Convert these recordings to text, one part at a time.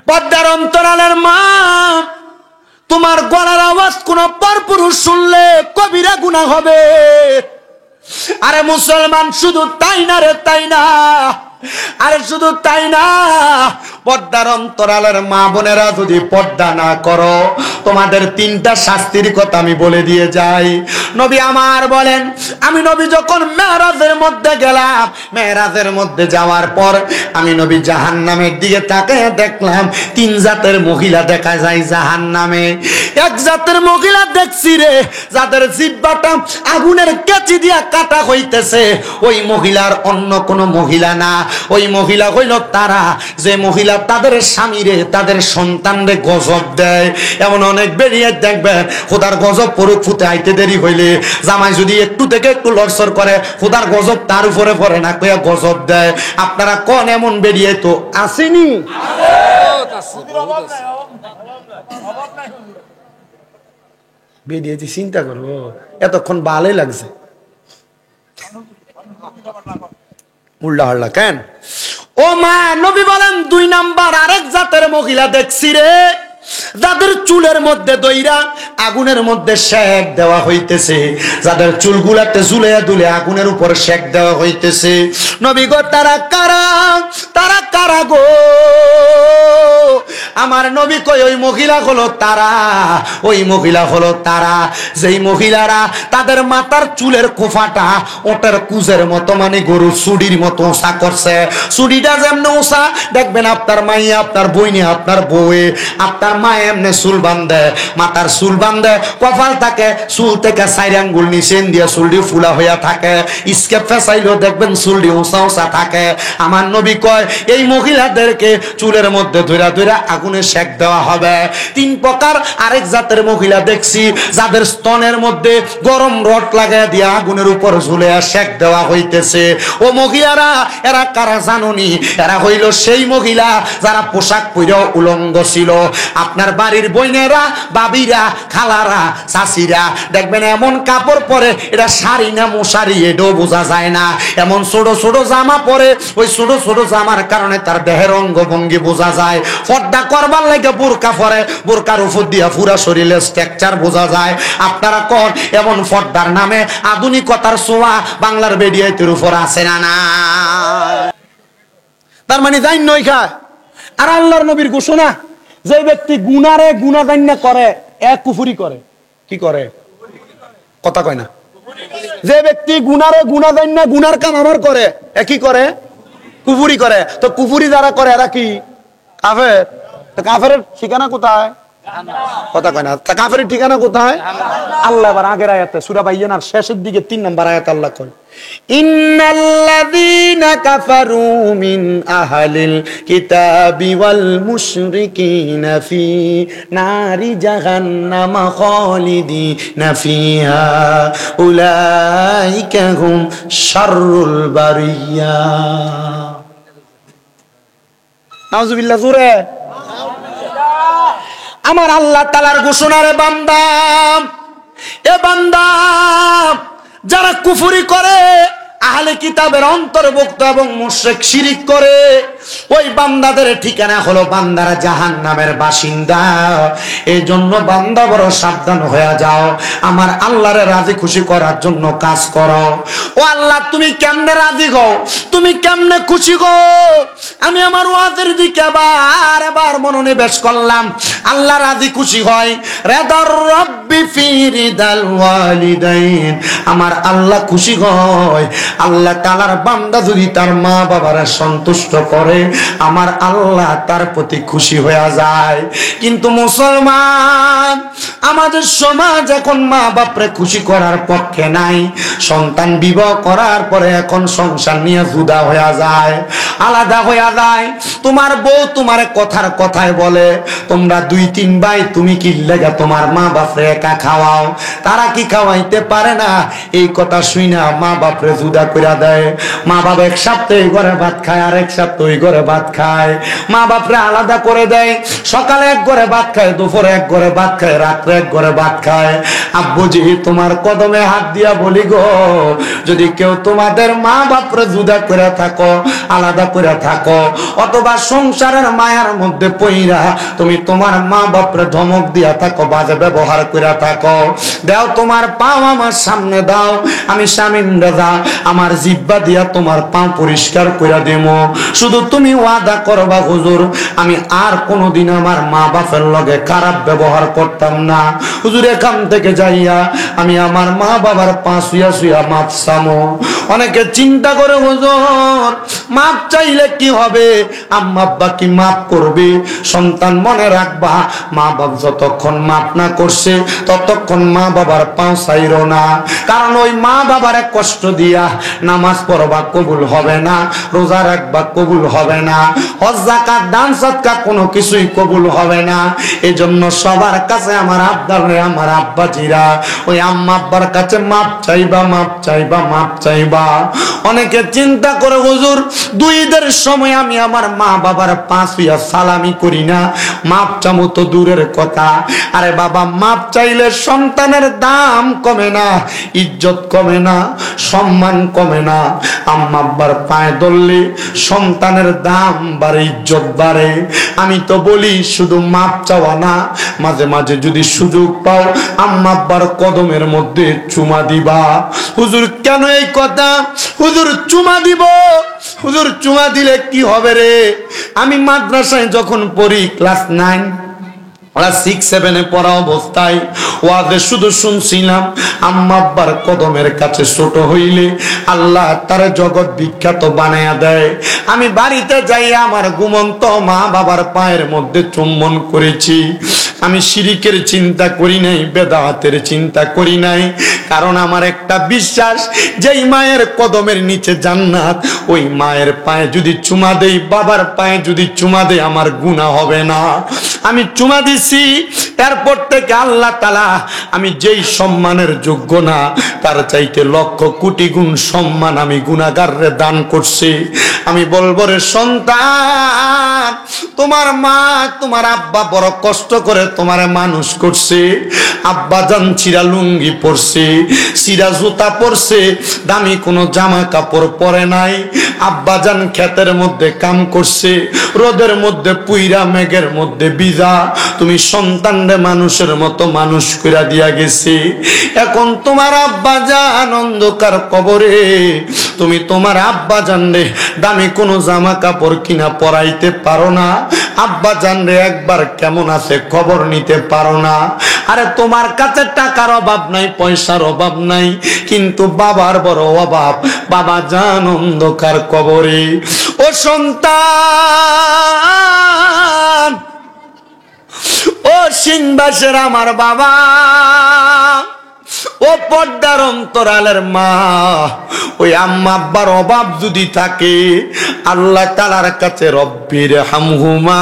পর্দার অন্তরালের মা, তোমার গলার আওয়াজ কোন পরপুরুষ শুনলে কবিরা গুনাহ হবে। আরে মুসলমান, শুধু তাই না রে, তাই না, আরে শুধু তাই না, পর্দার অন্তরালের মা বোনেরা যদি পর্দা না করো, তোমাদের তিনটা শাস্তির কথা আমি বলে দিয়ে যাই। নবী আমার বলেন, আমি নবী যখন মেরাজের মধ্যে গেলাম, মেরাজের মধ্যে যাওয়ার পর আমি নবী জাহান্নামের দিকে তাকিয়ে দেখলাম তিন জাতের মহিলা দেখা যায় জাহান্নামে। এক জাতের মহিলা দেখছি রে, যাদের জিহ্বাটা আগুনের কেচি দিয়া কাটা হইতেছে। ওই মহিলার অন্য কোনো মহিলা না, ওই মহিলা হইল তারা যে মহিলা তাদের স্বামীরে, তাদের সন্তানরে গজব দেয়। এমন অনেক বেরিয়ে দেখবেন, খোদার গজব পড়ুক, ফুটে আইতে দেরি হইলে জামাই যদি একটু থেকে একটু লড়সড় করে, খোদার গজব তার উপরে পড়ে না, কইয়া গজব দেয়। আপনারা কোন এমন বেরিয়ে তো আসেনি? বেরিয়েছি, চিন্তা করবো এতক্ষণ ভালোই লাগছে, উল্টা হল্লা কেন? ও মা, নবী বলেন দুই নাম্বার আরেক জাতের মহিলা দেখছি রে, যাদের চুলের মধ্যে দইরা আগুনের মধ্যে শেক দেওয়া হইতেছে, যাদের চুলগুলাতে ঝুলিয়া দুলে আগুনের উপর শেক দেওয়া হইতেছে। নবী গো, তারা কারা? তারা কারা গো? আমার নবী কই, ওই মহিলা হলো তারা, ওই মহিলা হলো তারা যেই মহিলারা তাদের মাথার চুলের খোফাটা ওটার কুজের মতো, মানে গরুর চুড়ির মতো ওসা করছে। চুড়িটা যেমন ওসা, দেখবেন আপনার মাইয়া, আপনার বইনে, আপনার বউয়ে, আপনার মা এমনি চুল বান্ধে, মাথার চুল বান্ধে, কপাল থাকে চুল থেকে 4 আঙ্গুল নিচেন দিয়ে চুলটি ফুলা হইয়া থাকে, স্কেপ ফেসাইলেও দেখবেন চুলটি ওসা ওসা থাকে। আমার নবী কয়, এই মহিলাদেরকে চুলের মধ্যে ধইরা ধইরা আগুনে শেক দেওয়া হবে। 3 প্রকার আরেক জাতের মহিলা দেখছি, যাদের স্তনের মধ্যে গরম রড লাগায় দিয়ে আগুনের উপর ঝুলে শেক দেওয়া হইতেছে। ও মহিলারা, এরা কারা জানুনি? এরা হইল সেই মহিলা যারা পোশাক পরে উলঙ্গ ছিল। আপনার বাড়ির বইনেরা, বাবিরা, খালারা, চাচিরা দেখবেন এমন কাপড় পরে, এটা শাড়ি না মশারি এটাও বোঝা যায় না। এমন ছোট ছোট জামা পরে, ওই ছোট ছোট জামার কারণে তার দেহের অঙ্গভঙ্গি বোঝা যায়। পর্দা করবার লাগে বোরকা পরে, বোরকার উপর দিয়া পুরা শরীরে স্ট্রাকচার বোঝা যায়। আপনারা কোন এমন পর্দার নামে আধুনিকতার ছোঁয়া বাংলার বেডিয়াইতের উপর আছে না? না, তার মানে যাই নই খায়। আর আল্লাহর নবীর ঘোষণা, যে ব্যক্তি গুনারে গুনাহ জান্না করে, এক কুফরি করে। কি করে? কথা কয় না। যে ব্যক্তি গুনারে গুনাহ জান্না গুনার কাম আমার করে, একই করে, কুফরি করে। তো কুফরি যারা করে এরা কি? কাফের। তো কাফেরের ঠিকানা কোথায়? কথা কয় না। তা কাফেরের ঠিকানা কোথায়? আল্লাহ এবার আগের আয়াতে সূরা বাইয়ানার শেষের দিকে 3 নম্বর আয়াত আল্লাহ কয়, ইন্নাল্লাযীনা কাফারু মিন আহলিল কিতাবি ওয়াল মুশরিকিনা ফি নারি জাহান্নাম খালিদিনা ফিহা উলাইকা হুম শাররুল বারিয়া। নাউযুবিল্লাহ। জোরে আমার আল্লাহ তাআলার ঘোষণা রে বান্দা, এ বান্দা, যারা কুফরি করে, আহলে কিতাবের অন্তর্ভুক্ত এবং মুশরিক শিরিক করে, ওই বান্দাদের ঠিকানা হলো বান্দারা জাহান্নামের বাসিন্দা। এই জন্য বান্দা বড় সাবধান হয়ে যাও, আমার আল্লাহরে রাজি খুশি করার জন্য কাজ করো। ও আল্লাহ, তুমি কেমনে রাজি হও, তুমি কেমনে খুশি গো? আমি আমার ওয়াজের দিকে আবার আবার মনোনিবেশ করলাম। আল্লাহ রাজি খুশি হয়, রেদার রব্বি ফি রিদাল ওয়ালিদাইন। আমার আল্লাহ খুশি হয়, আল্লাহ তাআলার বান্দা যদি তার মা বাবারা সন্তুষ্ট করে, আমার আল্লাহ তার প্রতি খুশি হয়ে যায়। কিন্তু মুসলমান, আমাদের সমাজ এখন মা বাপরে খুশি করার পক্ষে নাই। সন্তান বিবাহ করার পরে এখন সংসার নিয়ে জুদা হয়ে যায়, আলাদা হয়ে যায়। তোমার বউ তোমার কথার কথায় বলে, তোমরা 2-3 ভাই, তুমি কি লাগা তোমার মা বাপরে একা খাওয়াও, তারা কি খাওয়াইতে পারে না? এই কথা শুই না মা বাপরে জুদা করে দেয়। মা বাবা এক সপ্তাহে ঘরে ভাত খায়, আর এক সপ্তাহে ঘরে ভাত খায়, মা বাপরে আলাদা করে দেয়। সকালে এক ঘরে ভাত খায়, দুপুরে এক ঘরে ভাত খায়, রাত্রে এক ঘরে ভাত খায়। আব্বুজি তোমার কদমে হাত দিয়া বলি গো, যদি কেউ তোমাদের মা বাপরে জুদা করে থাকো, আলাদা করে থাকো, অথবা সংসারের মায়ার মধ্যে পইরা তুমি তোমার মা বাপরে ধমক দিয়া থাকো, বাজে ব্যবহার করে থাকো, দাও তোমার পাও আমার সামনে দাও, আমি শামিম রাজা আমার জিব্বা দিয়া তোমার পা পরিষ্কার করে দেব। শুধু তুমি ওয়াদা করবা হুজুর, আমি আর কোনোদিন আমার মা বাপের লগে খারাপ ব্যবহার করতাম না। হুজুর এখান থেকে যাইয়া আমি আমার মা বাবার পা শুয়া শুয়া মাপ চামো। অনেকে চিন্তা করে হুজুর মাপ চাইলে কি হবে, আম্মা আব্বা কি মাপ করবে? সন্তান মনে রাখবা, মা বাপ যতক্ষণ মাপ না করছে ততক্ষণ মা বাবার পা চাইরো না। কারণ ওই মা বাবারে কষ্ট দিয়া নামাজ পড়বা কবুল হবে না, রোজা রাখবা কবুল হবে না, হজ যাকাত দান সদকা কোনো কিছুই কবুল হবে না। এজন্য সবার কাছে আমার আব্বার, আমার আব্বাজিরা ওই আম্মা আব্বার কাছে মাপ চাইবা, মাপ চাইবা, মাপ চাইবা। অনেকে চিন্তা করে হুজুর দুই ঈদের সময় আমি আমার মা বাবার পা ছুঁয়া সালামি করি না, মাপ চামো তো দূরের কথা। আরে বাবা মাপ চাইলে সন্তানের দাম কমে না, ইজ্জত কমে না, সম্মান কমে না। আম্মা আব্বার পায়ে ধরলে সন্তানের দাম বাড়ে, ইজ্জত বাড়ে। আমি তো বলি শুধু মাপ চাওয়া না, মাঝে মাঝে যদি সুযোগ পাও আম্মা আব্বার কদমের মধ্যে চুমা দিবা। হুজুর কেন এই কথা? হুজুর চুমা দিব, হুজুর চুমা দিলে কি হবে রে? আমি মাদ্রাসায় যখন পড়ি ক্লাস 9 ওরা 6-7 পড়া অবস্থায় ওয়াজে শুধু শুনছিলাম আম্মা আব্বার কদমের কাছে ছোট হইলে আল্লাহ তার জগৎ বিখ্যাত বানায়া দেয়। আমি বাড়িতে যাই আমার ঘুমন্ত মা বাবার পায়ের মধ্যে চুম্বন করেছি। আমি শিরিকের চিন্তা করি নাই, বেদাতের চিন্তা করি নাই, কারণ আমার একটা বিশ্বাস, যেই মায়ের কদমের নিচে জান্নাত, ওই মায়ের পায়ে যদি চুমা দেই, বাবার পায়ে যদি চুমা দেই, আমার গুনাহ হবে না। আমি চুমা দিছি, এরপর থেকে আল্লাহ তাআলা আমি যেই সম্মানের যোগ্য না তার চাইতে লক্ষ কোটি গুণ সম্মান আমি গুনাহগাররে দান করছি। আমি বলবো রে সন্তান, তোমার মা তোমার আব্বা বড় কষ্ট করে তোমারে মানুষ করছে। আব্বা জান চিরা লুঙ্গি পরছে, চিরা জুতা পরছে, দামি কোনো জামা কাপড় পরে নাই। আব্বা জান ক্ষেতের মধ্যে কাম করছে, রোদের মধ্যে পুইরা, মেঘের মধ্যে ভিজা, তুমি সন্তানরে মানুষের মতো মানুষ কইরা দিয়া গেছে। এখন তোমার আব্বা জান অন্ধকার কবরে, তুমি তোমার আব্বা জানরে দামি কোনো জামা কাপড় কিনা পরাইতে পারো না, আব্বা জানরে একবার কেমন আছে খবর নিতে পারো না। আরে তোমার কাছে টাকার অভাব নাই, পয়সার অভাব নাই, কিন্তু বাবার বড় অভাব, বাবা জান অন্ধকার কবরে। ও সন্তান, ও সিংবাসের আমার বাবা, ও পর্দার অন্তরালের মা, ওই আম্মা আব্বার অভাব যদি থাকে আল্লাহ তাআলার কাছে রব্বির হামহুমা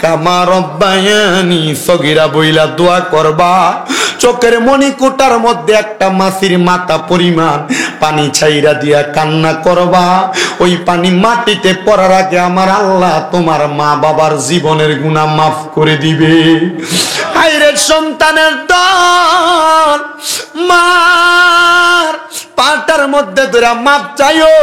কামা রব্বায়ানি সগীরা বইলা দোয়া করবা। চোখের মণিকুটার মধ্যে একটা মাছির মাথা পরিমাণ পানি ছাইরা দিয়া কান্না করবা। ওই পানি মাটিতে পড়ার আগে আমার আল্লাহ তোমার মা বাবার জীবনের গুনাহ মাফ করে দিবে। হায়রে সন্তানের দল, মার পাটার মধ্যে ধরে মাপ চাইও।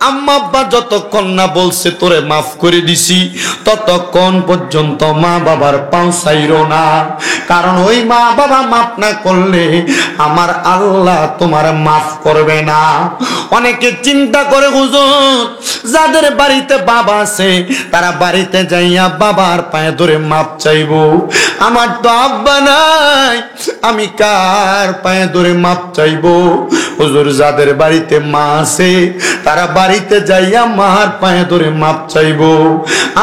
আম্মা আব্বা যতক্ষণ না বলছে তোরে মাফ করে দিছি, ততক্ষণ পর্যন্ত মা বাবার পাও চাইরো না, কারণ ওই মা বাবা মাফ না করলে আমার আল্লাহ তোমার মাফ করবে না। অনেকে চিন্তা করে হুজুর যাদের বাড়িতে বাবা আছে তারা বাড়িতে যাইয়া বাবার পায়ে ধরে মাপ চাইবো, আমার তো আব্বা নাই, আমি কার পায়ে ধরে মাপ চাইবো? হুজুর যাদের বাড়িতে মা আছে তারা বাড়িতে যাইয়া মার পায়ে ধরে মাপ চাইবো,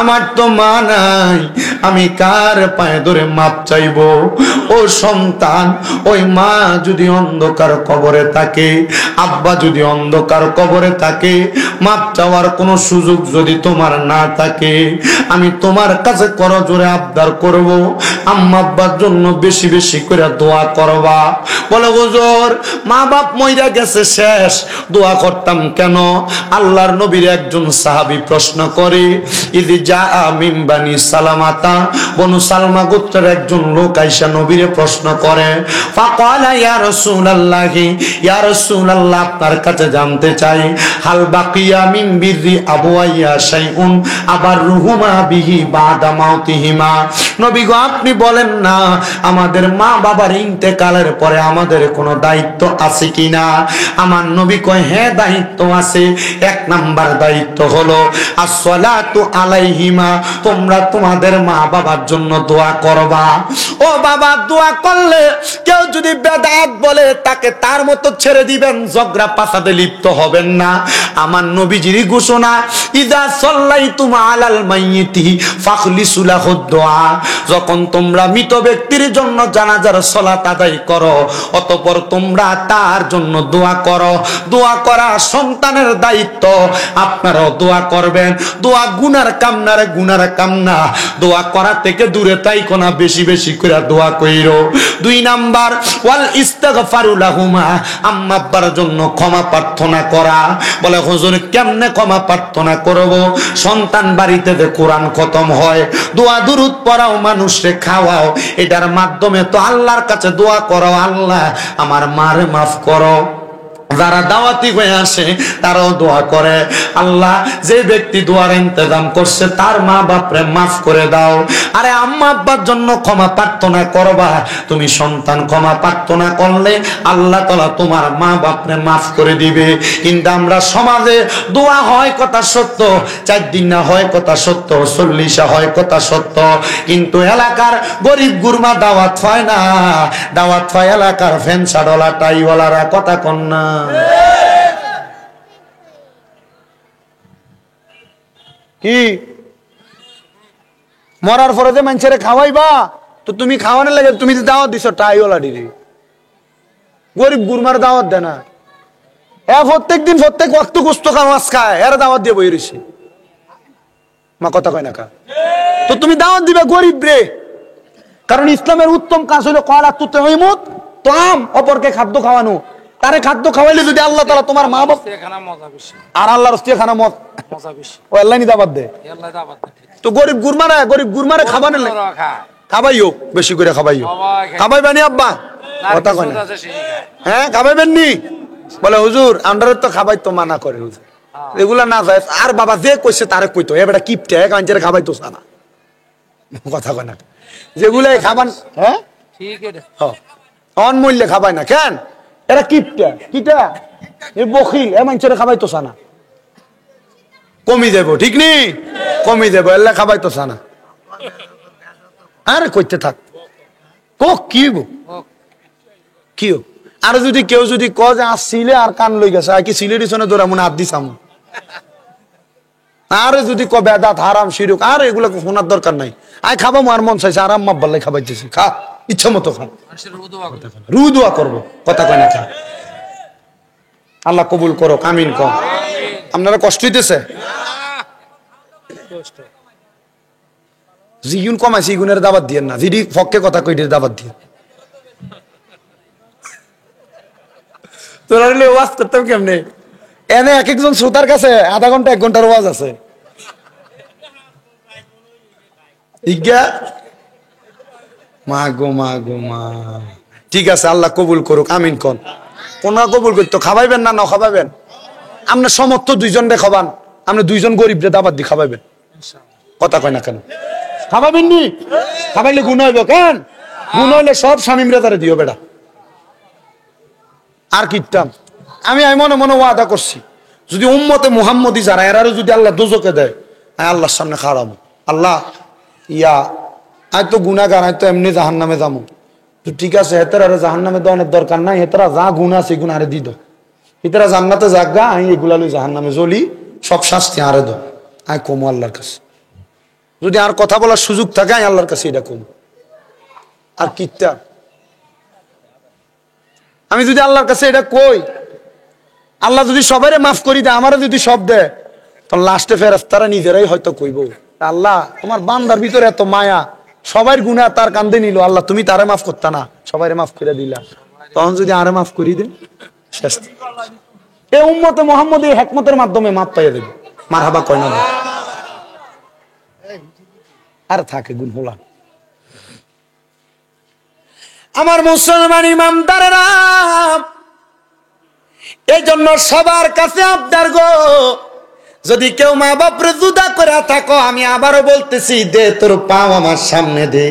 আমার তো মা নাই, আমি কার পায়ে ধরে মাপ চাইবো? ও সন্তান, ওই মা যদি অন্ধকার কবরে থাকে, আব্বা যদি অন্ধকার কবরে থাকে, মাপ চাওয়ার কোনো সুযোগ যদি তোমার না থাকে, আমি তোমার কাছে করজোরে আবদার করব, আম্মা আব্বার জন্য বেশি বেশি করে দোয়া করবা। বলে হুজুর মা বাপ মইরা গেছে শেষ, দোয়া করতাম কেন? আল্লাহর নবীর একজন সাহাবী প্রশ্ন করে, ইদি যা মিন বানি সালামাতা, বনু সালমা গোত্রের একজন লোক আইসা নবীরে প্রশ্ন করে, ফাকালা ইয়া রাসূলুল্লাহি, ইয়া রাসূলুল্লাহ আপনার কাছে জানতে চাই, হাল বাকিয়া মিন বিররি আবওয়াইয়া শাইউন আবার রুহুমা বিহি বাদা মাউতিহিমা। নবী গো আপনি বলেন না আমাদের মা বাবার ইন্তেকালের পরে আমাদের কোনো দায়িত্ব আছে কিনা? আমার নবী কয় হ্যাঁ দায়িত্ব আছে। এক নাম্বার দায়িত্ব হলো আসসালাতু আলাইহিমা, তোমরা তোমাদের মা বাবার জন্য দোয়া করবা। ও বাবা, দোয়া করলে কেউ যদি বেদাত বলে তাকে তার মতো ছেড়ে দিবেন, ঝগড়া পাসাদে লিপ্ত হবেন না। আমার নবীজির ঘোষণা, ইদা সাল্লাইতুম আলাল মাইয়িতি ফাখলিসু লাহু দুআ, যখন তোমরা মৃত ব্যক্তির জন্য জানাজার সালাত আদায় করো অতঃপর তোমরা তার জন্য দোয়া করো। দোয়া করা সন্তানের দায়িত্ব, আপনারাও দোয়া করবেন। দোয়া গুনার কাম না রে, গুনার কাম না। দোয়া করা থেকে দূরে তাইকো না, বেশি বেশি করে দোয়া কইরো। 2 নাম্বার ওয়াল ইস্তিগফারু লাহুমা, আম্মা আব্বার জন্য ক্ষমা প্রার্থনা করা। বলে হুজুর কেমনে ক্ষমা প্রার্থনা করব? সন্তান বাড়িতে যে কোরআন খতম হয়, দোয়া দুরূদ পড়াও, মানুষকে খাওয়াও, এটার মাধ্যমে তো আল্লাহর কাছে দোয়া করো, আল্লাহ আমার মারে মাফ করো। যারা দাওয়াতি হয়ে আসে তারাও দোয়া করে, আল্লাহ যে ব্যক্তি দোয়ার ইন্তজাম করছে তার মা বাপরে মাফ করে দাও। আরে আম্মা আব্বার জন্য ক্ষমা প্রার্থনা করবা, তুমি সন্তান ক্ষমা প্রার্থনা করলে আল্লাহ তাআলা তোমার মা বাপরে মাফ করে দিবে। কিন্তু আমরা সমাজে দোয়া হয় কথা সত্য, 4 দিন না হয় কথা সত্য, 40 হয় কথা সত্য, কিন্তু এলাকার গরিব গুরমা দাওয়াত হয় না। দাওয়াত হয় এলাকার ফ্যানসাডলা টাইওয়ালারা, কথা কন না। কি মরার পরে যে মানুষের খাওয়াইবা, তো তুমি খাওয়ানোর লাগে তুমি দাওয়াত দিছো টাইওয়ালা ডিরে, গরিব গুরমার দাওয়াত দেয় না। প্রত্যেক দিন প্রত্যেক ওয়াক্ত গোস্ত মাছ খায়, এর দাওয়াত দিয়ে বই রয়েছে, মা কথা কয় না কা? তো তুমি দাওয়াত দিবে গরিব রে, কারণ ইসলামের উত্তম কাজ হলো কলা তুতাইমুত তাম, অপরকে খাদ্য খাওয়ানো। তারে খাদ্য খাওয়াইলে যদি আল্লাহ তাআলা তোমার মা বাপ আর আল্লাহর রাস্তায় খানা মজা বেশি, ও আল্লাহ নি দাওয়াত দেয়। তো গরিব গুরমারে খাবানোর লাগে খাবাইও, বেশি করে খাবাইও। খাবাইবানি আব্বা, কথা কয় না? হ্যাঁ খাবাইবেন নি? বলে হুজুর আন্ডারে তো খাবাই তো মানা করে হুজুর, এগুলা না যায়। আর বাবা যে কইছে তারে কইতো এবারে কিপটে এক আঞ্জের খাবাইতো না, কথা কয় না? যেগুলো খাবান হ্যাঁ ঠিক আছে অনমূল্যে খাবাই না কেন? এরা কিপটা কিটা এ বখিল, এ মানুষের খাবাইতো না, কমি দেব ঠিক নি, কমি দেব এল্লা খাবাইতো না। আরে কইতে থাক কি কি আর যদি কেউ যদি ক যে আসছিলে আর কান লই গেছে, আর কি সিলের পিছনে ধরে মনে হাত দিছাম, আরে যদি ক বেদাত হারাম শিরক, আর এগুলো শোনার দরকার নাই। আয় খাবো আর মন চাইছে, আরাম মা বললে খাবাইতেছি, খা ইচ্ছা মতো খা, রু দোয়া করবো, কথা কয় না? খা, আল্লাহ কবুল করো, আমিন কম। আপনারা কষ্ট হইতেছে? জিগুন কমাইছে, ইগুনের দাবাত দিয়ে না, যিনি ফককে কথা কই দাবাত দিয়ে। তোরা ওয়াজ করতাম কেমনে? এনে এক একজন শ্রোতার কাছে আধা ঘন্টা 1 ঘন্টার ওয়াজ আছে। মা গো মা গো মা, ঠিক আছে আল্লাহ কবুল করুক, আমিন কন। কোন কবুল করতো খাবাইবেন না, না খাবাইবেন? আপনার সমর্থ 2 জন রে খাবান, আপনি 2 জন গরিব রে দাবাত দিয়ে খাবাইবেন, কথা কয় না কেন? খাবাইবেন নি? খাবাইলে গুণ হইব কেন? গুণ হইলে সব স্বামীমরা তারে দিও বেটা। আর কিতাম আমি মনে মনে ওয়াদা করছি, যদি উম্মতে মুহাম্মদী যারা এরারও যদি আল্লাহ দোজকে দেয়, আমি আল্লাহর সামনে খাড়াবো, আল্লাহ ইয়া আয় তো গুনাহগার, আয় তো এমনি জাহান্নামে যাবো, তো ঠিক আছে হেতার আরে জাহান্নামে দেওয়ানোর দরকার নাই, হেতারা যা গুণ আছে গুণ আরে দি দো, হেতারা জান্নাতে জাগা, আমি এগুলা লই জাহান্নামে জ্বলি, সব শাস্তি আরে দো। আয় কমো আল্লাহর কাছে, যদি আর কথা বলার সুযোগ থাকে আমি আল্লাহর কাছে এটা কমো। আর কিতা আমি যদি আল্লাহর কাছে এটা কই, আল্লাহ যদি সবাই মাফ করি দেয়, আমারও যদি সব দেয়, তখন লাস্টে ফেরেশতারা নিজেরাই হয়তো কইব, আল্লাহ তোমার বান্দার ভিতরে এত মায়া, সবার গুনাহ তার কান্দে নিল, আল্লাহ তুমি তারে মাফ করতা না, সবাই মাফ করে দিলা, তখন যদি আরে মাফ করি দে, শাস্তি। এই উম্মতে মুহাম্মদ এই হিকমতের মাধ্যমে মাপ পাইয়া দেবে। মারহাবা কয় না? আর থাকে গুণ হলা। আমার মুসলমান ইমানদারেরা, এই জন্য সবার কাছে আবদার গো, যদি কেউ মা বাপরে জুদা করে থাকো, আমি আবারও বলতেছি, দে তোর পাও আমার সামনে দে,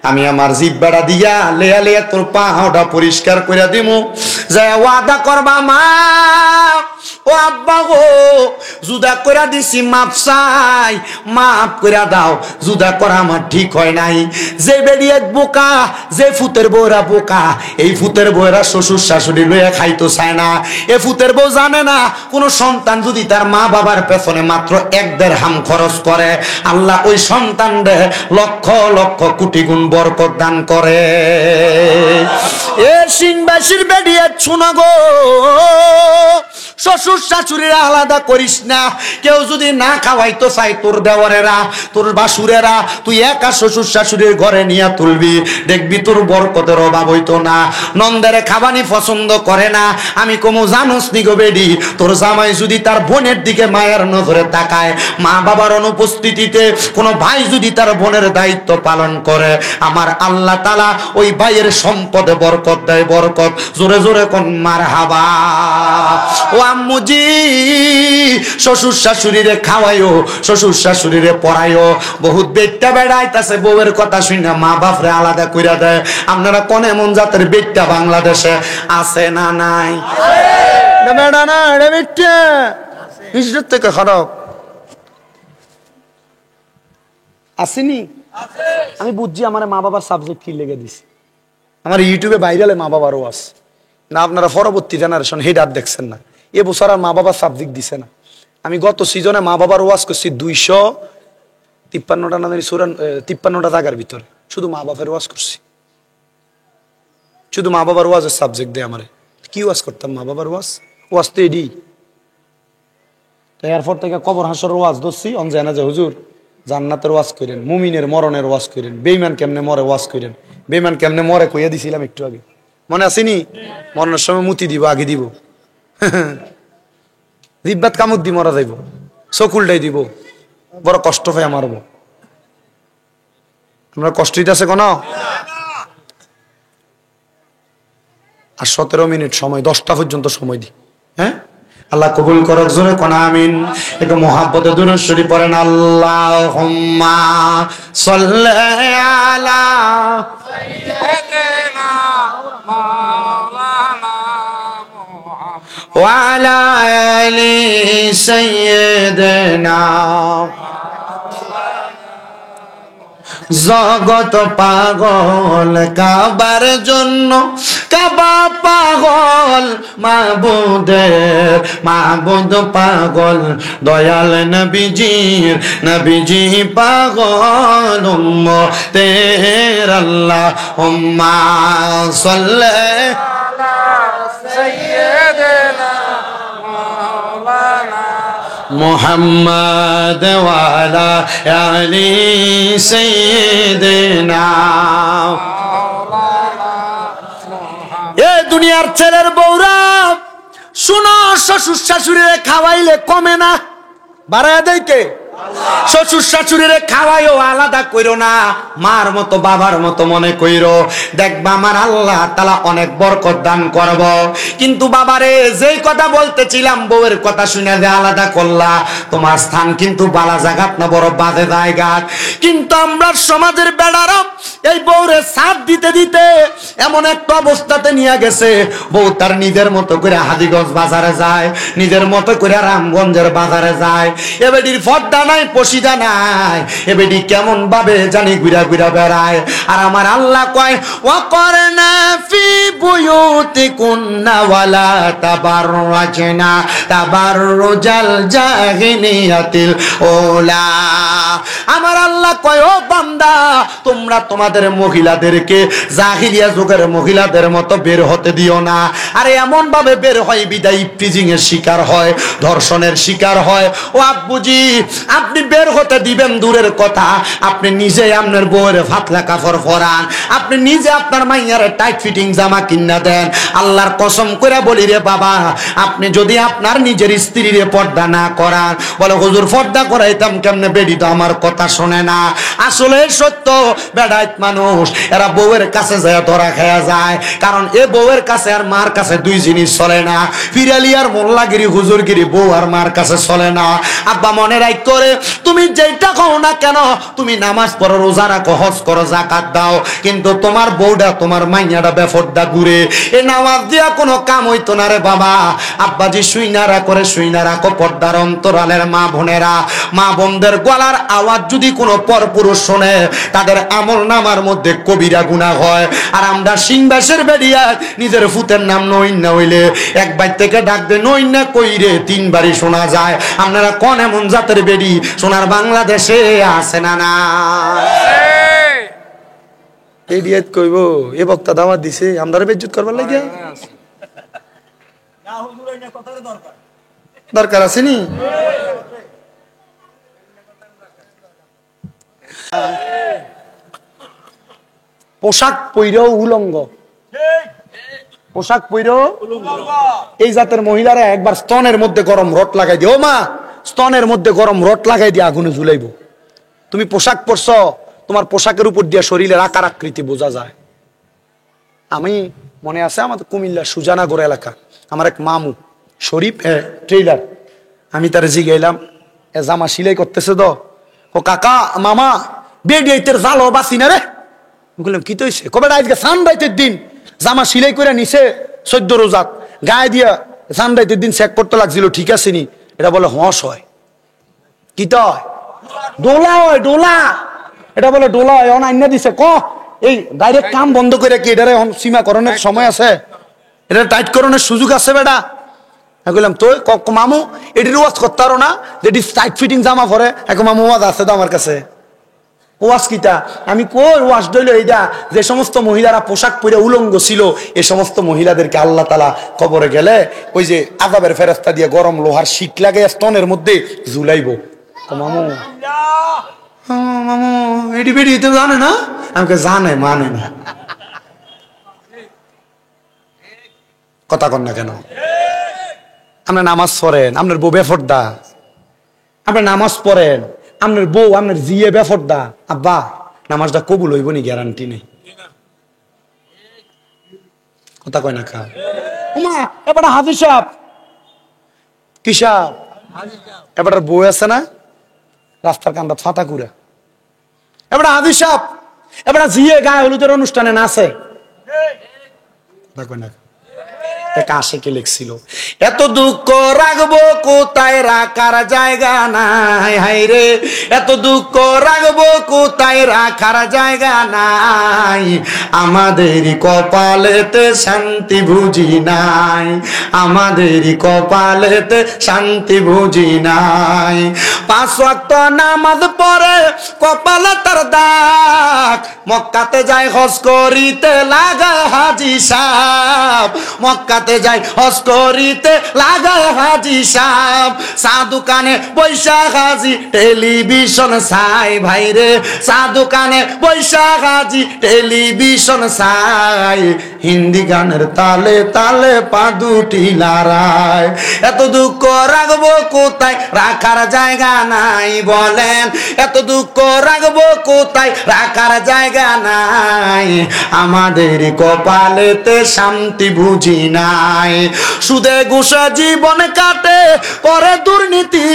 আমি আমার জিব্বাটা দিয়া লেয়া লেয়া তোর পাওটা পরিষ্কার করে দিমু। যে ওয়াদা করবা মা ও আব্বা গো, জুদা করে দিছি, মাপ চাই, মাপ করে দাও, জুদা করা আমার ঠিক হয় নাই। যে বেরিয়ে বোকা, যে ফুতের বউরা বোকা, এই ফুতের বউরা শ্বশুর শাশুড়ি লইয়া খাইতো চায় না। এ ফুতের বউ জানে না কোন সন্তান যদি তার মা বাবার পেছনে মাত্র 1 দিরহাম খরচ করে, আল্লাহ ওই সন্তানরে লক্ষ লক্ষ কোটি গুণ বরকত দান করে। এ সিংবাসীর বেরিয়ে শুনো গো, শ্বশুর শাশুড়িরা আলাদা করিস না। কেউ যদি না খাওয়াইতো চাই তোর দেওয়ারেরা, তোর বাসুরেরা, তুই একা শ্বশুর শাশুড়ির ঘরে নিয়ে তুলবি, দেখবি তোর বরকতের অভাব হইতো না। নন্দেরে খাবানি পছন্দ করে না, আমি কমু জানোস নি গো বেডি, তোর জামাই যদি তার বোনের দিকে মায়ের নজরে তাকায়, মা বাবার অনুপস্থিতিতে কোনো ভাই যদি তার বোনের দায়িত্ব পালন করে, আমার আল্লাহ তাআলা ওই ভাইয়ের সম্পদে বরকত দেয়, বরকত। জোরে জোরে কোন মারহাবা। ও আম্মুজি, শ্বশুর শাশুড়িরে খাওয়াইও, শ্বশুর শাশুড়িরে পড়াইও। বহুত বেটটা বেড়াইতাছে, বউয়ের কথা শুনে মা বাপরে আলাদা কইরা দেয়। আপনারা কোন এমন জাতের বেটটা বাংলাদেশে আছে না নাই? বেড়া না রে বেটটা, হিজরত থেকে খারাপ আসেনি। আমি বুঝছি আমার মা বাবার সাবজেক্ট কি লেগে দিছে। আমার ইউটিউবে ভাইরালে মা বাবারও আছে না, আপনারা পরবর্তী জেনারেশন হেড আর দেখছেন না। এবছর আর মা বাবার সাবজেক্ট দিছে না। আমি গত সিজনে মা বাবার ওয়াজ করছি 253টা না 53টা জায়গার ভিতরে, শুধু মা বাবার ওয়াজ করছি। শুধু মা বাবার ওয়াজের সাবজেক্ট দেয় আমারে। কি ওয়াজ করতাম? মা বাবার ওয়াজ তো এডি। এরপর থেকে কবর হাসর ওয়াজ ধরছি, অনজানা যে হুজুর জান্নাতের ওয়াজ করেন, মুমিনের মরণের ওয়াজ করেন, বেঈমান কেমনে মরে ওয়াজ করেন, বেঈমান কেমনে মরে কইয়া দিছিলাম একটু আগে, মনে আসেনি? মরণের সময় মুতি দিব, আগে দিব, জিব্বাত কামুক দি মরা যাইব, চকুলটাই দিব, বড় কষ্ট পাই মারব। আমরা কষ্ট দিতেছে কোন? আর 17 মিনিট সময়, 10টা পর্যন্ত সময় দিই। হ্যাঁ, আল্লাহ কবুল করক। জোরে কোন আমিন। একটু মুহাব্বতে দুরূদ শরীফ পড়েন। আল্লাহুম্মা সাল্লি আলা সাইয়্যিদিনা মাওলানা মুহাম্মদ ওয়া আলা আলি সাইয়্যিদিনা। জগত পাগল কাবার জন্য, কাবা পাগল মাবুদের, মাবুদ পাগল দয়াল নবীজির, নবীজি পাগল উম্মতের। আল্লাহুম্মা সাল্লি আলা সাইয়্যিদিনা মাওলানা মুহাম্মদ ওয়া আলা আলি সাইয়্যিদিনা। এ দুনিয়ার ছেলের বউরা শুনো, শ্বশুর শাশুড়িরে খাওয়াইলে কমে না, বাড়ায় দেয় কে? শ্বশুর শাশুড়িরে খাওয়াইও, আলাদা কইরো না, মার মতো বাবার মতো মনে কইরো। দেখবা আমার আল্লাহ তাআলা অনেক বরকত দান করব। কিন্তু বাবারে, যেই কথা বলতেছিলাম, বউয়ের কথা শুনে যে আলাদা করলা, তোমার স্থান কিন্তু বালা জায়গাত না, বড় বাজে জায়গাত। কিন্তু আমরা সমাজের বেড়ারা এই বউরে সাথ দিতে দিতে এমন একটা অবস্থাতে নিয়ে গেছে, বউ তার নিজের মতো করে হাজীগঞ্জ বাজারে যায়, নিজের মতো করে রামগঞ্জের বাজারে যায়। এবেডির ফর্দা নাই, পশিদা নাই, এবেডি কেমন ভাবে জানি ঘুরা ঘুরা বেড়ায়। আর আমার আল্লাহ কয়, ওয়াকরনা ফি বুয়ুতিকুন্না ওয়ালা তাবাররাজনা তাবাররুজাল জাহিলিয়াতিল উলা। আমার আল্লাহ কয়, ও বান্দা, তোমরা তোমাদের আমাদের মহিলাদেরকে জাহিলিয়া যুগের মহিলাদের মতো বের হতে দিও না। আরে এমন ভাবে বের হয় বিদায় ইফটিজিং এর শিকার হয়, ধর্ষণের শিকার হয়। ও আব্বুজি, আপনি বের হতে দিবেন দূরের কথা, আপনি নিজে আপনার বউয়ের ফাতলা কাপড় পরান, আপনি নিজে আপনার মাইয়ার টাইট ফিটিং জামা কিনা দেন। আল্লাহর কসম করে বলি রে বাবা, আপনি যদি আপনার নিজের স্ত্রীর পর্দা না করান, বলে হুজুর পর্দা করাইতাম কেমনে, বেডি তো আমার কথা শোনে না। আসলে সত্য, বেড়াইত মানুষ এরা বউয়ের কাছে যায় ধরা খেয়া যায়, কারণ এ বউয়ের কাছে আর মার কাছে দুই জিনিস চলে না। ফিরালি আর মোল্লাগিরি হুজুরগিরি বউ আর মার কাছে চলে না। আব্বা মনে রাখ করে, তুমি যেটা কও না কেন, তুমি নামাজ পড়ো, রোজা রাখো, হজ করো, যাকাত দাও, কিন্তু তোমার বউটা তোমার মাইয়াটা বেফরদা ঘুরে, এ নামাজ দিয়া কোনো কাম হইতো না রে বাবা। আব্বাজি শুইনারা করে, শুইনা রাখো পর্দার অন্তরালের মা বোনেরা। মা বোনদের গলার আওয়াজ যদি কোনো পরপুরুষ শোনে, তাদের আমল নামার মধ্যে কবিরা গুনাহ হয়। আর আমরা সিংবাসের বেরিয়া নিজের ফুতের নাম নইন্না হইলে একবার থেকে ডাক দে নইন্না কইরে তিনবারই শোনা যায়। আপনারা কোন এমন জাতের বেডি সোনার বাংলাদেশে আছে না? না এডিয়েট কইব এ বক্তা দাওয়াত দিছে আমরা বেজ্জত করবার লাগিয়া, দরকার আছে নি? পোশাক পইরেও উলঙ্গ, পোশাক পইরেও এই জাতের মহিলারা একবার স্তনের মধ্যে গরম রড লাগাই দিয়ে, ও মা স্তনের মধ্যে গরম রড লাগাই দিয়ে আগুনে ঝুলাইব। তুমি পোশাক পরছ, তোমার পোশাকের উপর দিয়ে শরীরের আকার আকৃতি বোঝা যায়। আমি মনে আছে আমাদের কুমিল্লা সুজানাগড় এলাকা আমার এক মামু শরীফ ট্রেইলার, আমি তার জিগাইলাম এ জামা সিলাই করতেছে তো, ও কাকা মামা বেডিয়াইতের জালো বাসি না রে। বললাম কি তো হয়েছে? কবে আজকে সানরাইতের দিন জামা সিলাই করে নিছে 14 রোজাত, গায়ে দিয়া সানরাইতের দিন চেক করতে লাগছিল, ঠিক আছে নি? এটা বলে হস হয়, কি তো ডোলা হয়, ডোলা, এটা বলে ডোলা হয়। অনান্য দিছে ক এই ডাইরেক্ট কাম বন্ধ করে কি এটারে সীমাকরণের সময় আছে, এটা টাইট করণের সুযোগ আছে বেটা। আমি বললাম তো মামু এটির ওয়াজ করতে পারো না, যেটি টাইট ফিটিং জামা পরে? এক মামু ওয়াজ আছে তো আমার কাছে। ওয়াজ কিটা? আমি কই ওয়াজ দইল এইটা, যে সমস্ত মহিলারা পোশাক পরে উলঙ্গ ছিল, এই সমস্ত মহিলাদেরকে আল্লাহ তাআলা কবরে গেলে ওই যে আযাবের ফেরেশতা দিয়ে গরম লোহার শীত লাগে স্তনের মধ্যে ঝুলাইব। মামু মামু এটি বেটি তো জানে না? আমাকে জানে, মানে না, কথা কন না কেন? আপনার নামাজ পড়েন, আপনার বউ বেফরদা, আপনার নামাজ পড়েন, আপনার বউ আপনার জিয়ে বেফরদা, আব্বা নামাজটা কবুল হইব নি গ্যারান্টি নেই, কথা কয় না খা। এবার হাজির সাহেব কি সাহেব, এবার বউ আছে না রাস্তার কান্দা ছাতা কুড়া, এবার হাজির সাহেব এবার জিয়ে গায়ে হলুদের অনুষ্ঠানে নাচে, কথা কয় না। আশেকে লিখছিল এত দুঃখ রাখবো কোথায়, রাখার জায়গা নাই, হাই রে এত দুঃখ রাখবো কোথায়, রাখার জায়গা নাই, আমাদেরই কপালেতে শান্তি বুঝি নাই, আমাদেরই কপালেতে শান্তি বুঝি নাই। 5 ওয়াক্ত নামাজ পড়ে কপালে তার দাগ, মক্কাতে যায় হজ করিতে লাগা হাজি সাহেব, মক্কাতে যাই হজ করিতে লাগায় হাজি সাহেব, চা দোকানে বৈশা হাজি টেলিভিশন চাই, ভাই রে চা দোকানে বৈশা হাজি টেলিভিশন চাই, হিন্দি গানের তালে তালে পা দুটি লড়াই, এত দুঃখ রাখবো কোথায়, রাখার জায়গা নাই, বলেন এত দুঃখ রাখবো কোথায়, রাখার জায়গা নাই, আমাদের কপালেতে শান্তি বুঝি নাই, সুদে ঘুষে জীবন কাটে করে দুর্নীতি,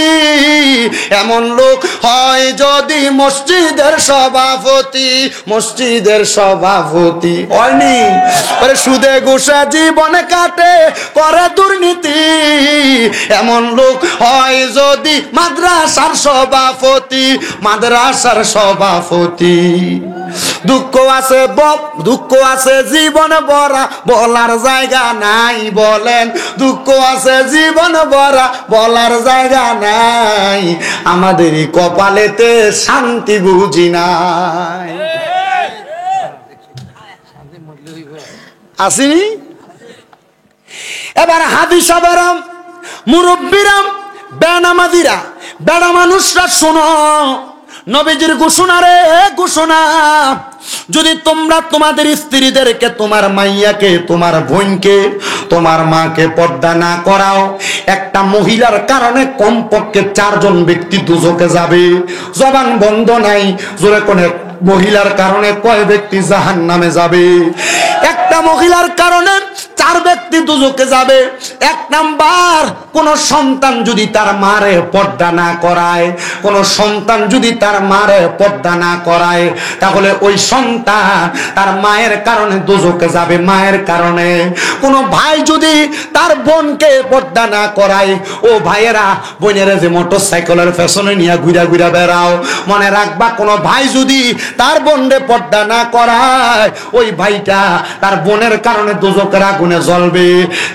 এমন লোক হয় যদি মসজিদের সভাপতি, মসজিদের সভাপতি হয়নি, সুদে ঘুষে জীবন কাটে করে দুর্নীতি, এমন লোক হয় যদি মাদ্রাসার সভাপতি, মাদ্রাসার সভাপতি। দুঃখ আছে দুঃখ আছে জীবন ভরা, বলার জায়গা নাই, বলেন দুঃখ আছে জীবন ভরা, বলার জায়গা নাই, আমাদেরই কপালেতে শান্তি বুঝি নাই। আসেনি? এবার হাদিসাবেরাম, মুরব্বীরাম, বেনামাজিরা, বেড়া মানুষরা শোনো, নবীজির ঘোষণা রে ঘোষণা, যদি তোমরা তোমাদের স্ত্রীদেরকে, তোমার মাইয়াকে, তোমার বোনকে, তোমার মাকে পর্দা না করাও, একটা মহিলার কারণে কমপক্ষে 4 জন ব্যক্তি দুজকে যাবে। জবান বন্ধ নাই, জোরে কোনে মহিলার কারণে কয় ব্যক্তি জাহান্নামে যাবে? একটা মহিলার কারণে 4 ব্যক্তি দুজকে যাবে। 1 নাম্বার, কোন সন্তান যদি তার মারে পর্দা না করায়, কোন সন্তান যদি তার মারে পর্দা না করায়, তাহলে ওই সন্তান তার মায়ের কারণে দুজকে যাবে, মায়ের কারণে। কোন ভাই যদি তার বোনকে পর্দা না করায়, ও ভাইয়েরা, বোনেরা যে মোটরসাইকেলের পেছনে নিয়ে ঘুরা ঘুরা বেড়াও, মনে রাখবা, কোন ভাই যদি তার বোনরে পর্দা না করায়, ওই ভাইটা তার বোনের কারণে দুজকের আগুনে জ্বলবে।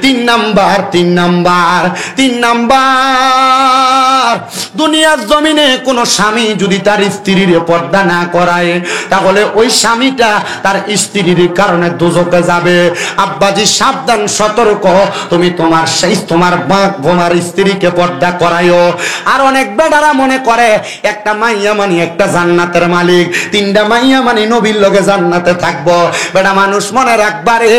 3 নাম্বার, দুনিয়ার জমিনে কোন স্বামী যদি তার স্ত্রীর পর্দা না করায়, তাহলে ওই স্বামীটা তার স্ত্রীর কারণে দুজকে যাবে। আব্বাজি সাবধান, সতর্ক, তুমি তোমার বোমার স্ত্রীকে পর্দা করায়ও। আর অনেক বেটারা মনে করে একটা মাইয়া মানি একটা জান্নাতের মালিক, 3টা মাইয়া মানি নবীর লগে জান্নাতে থাকবো। বেটা মানুষ মনে রাখবারে,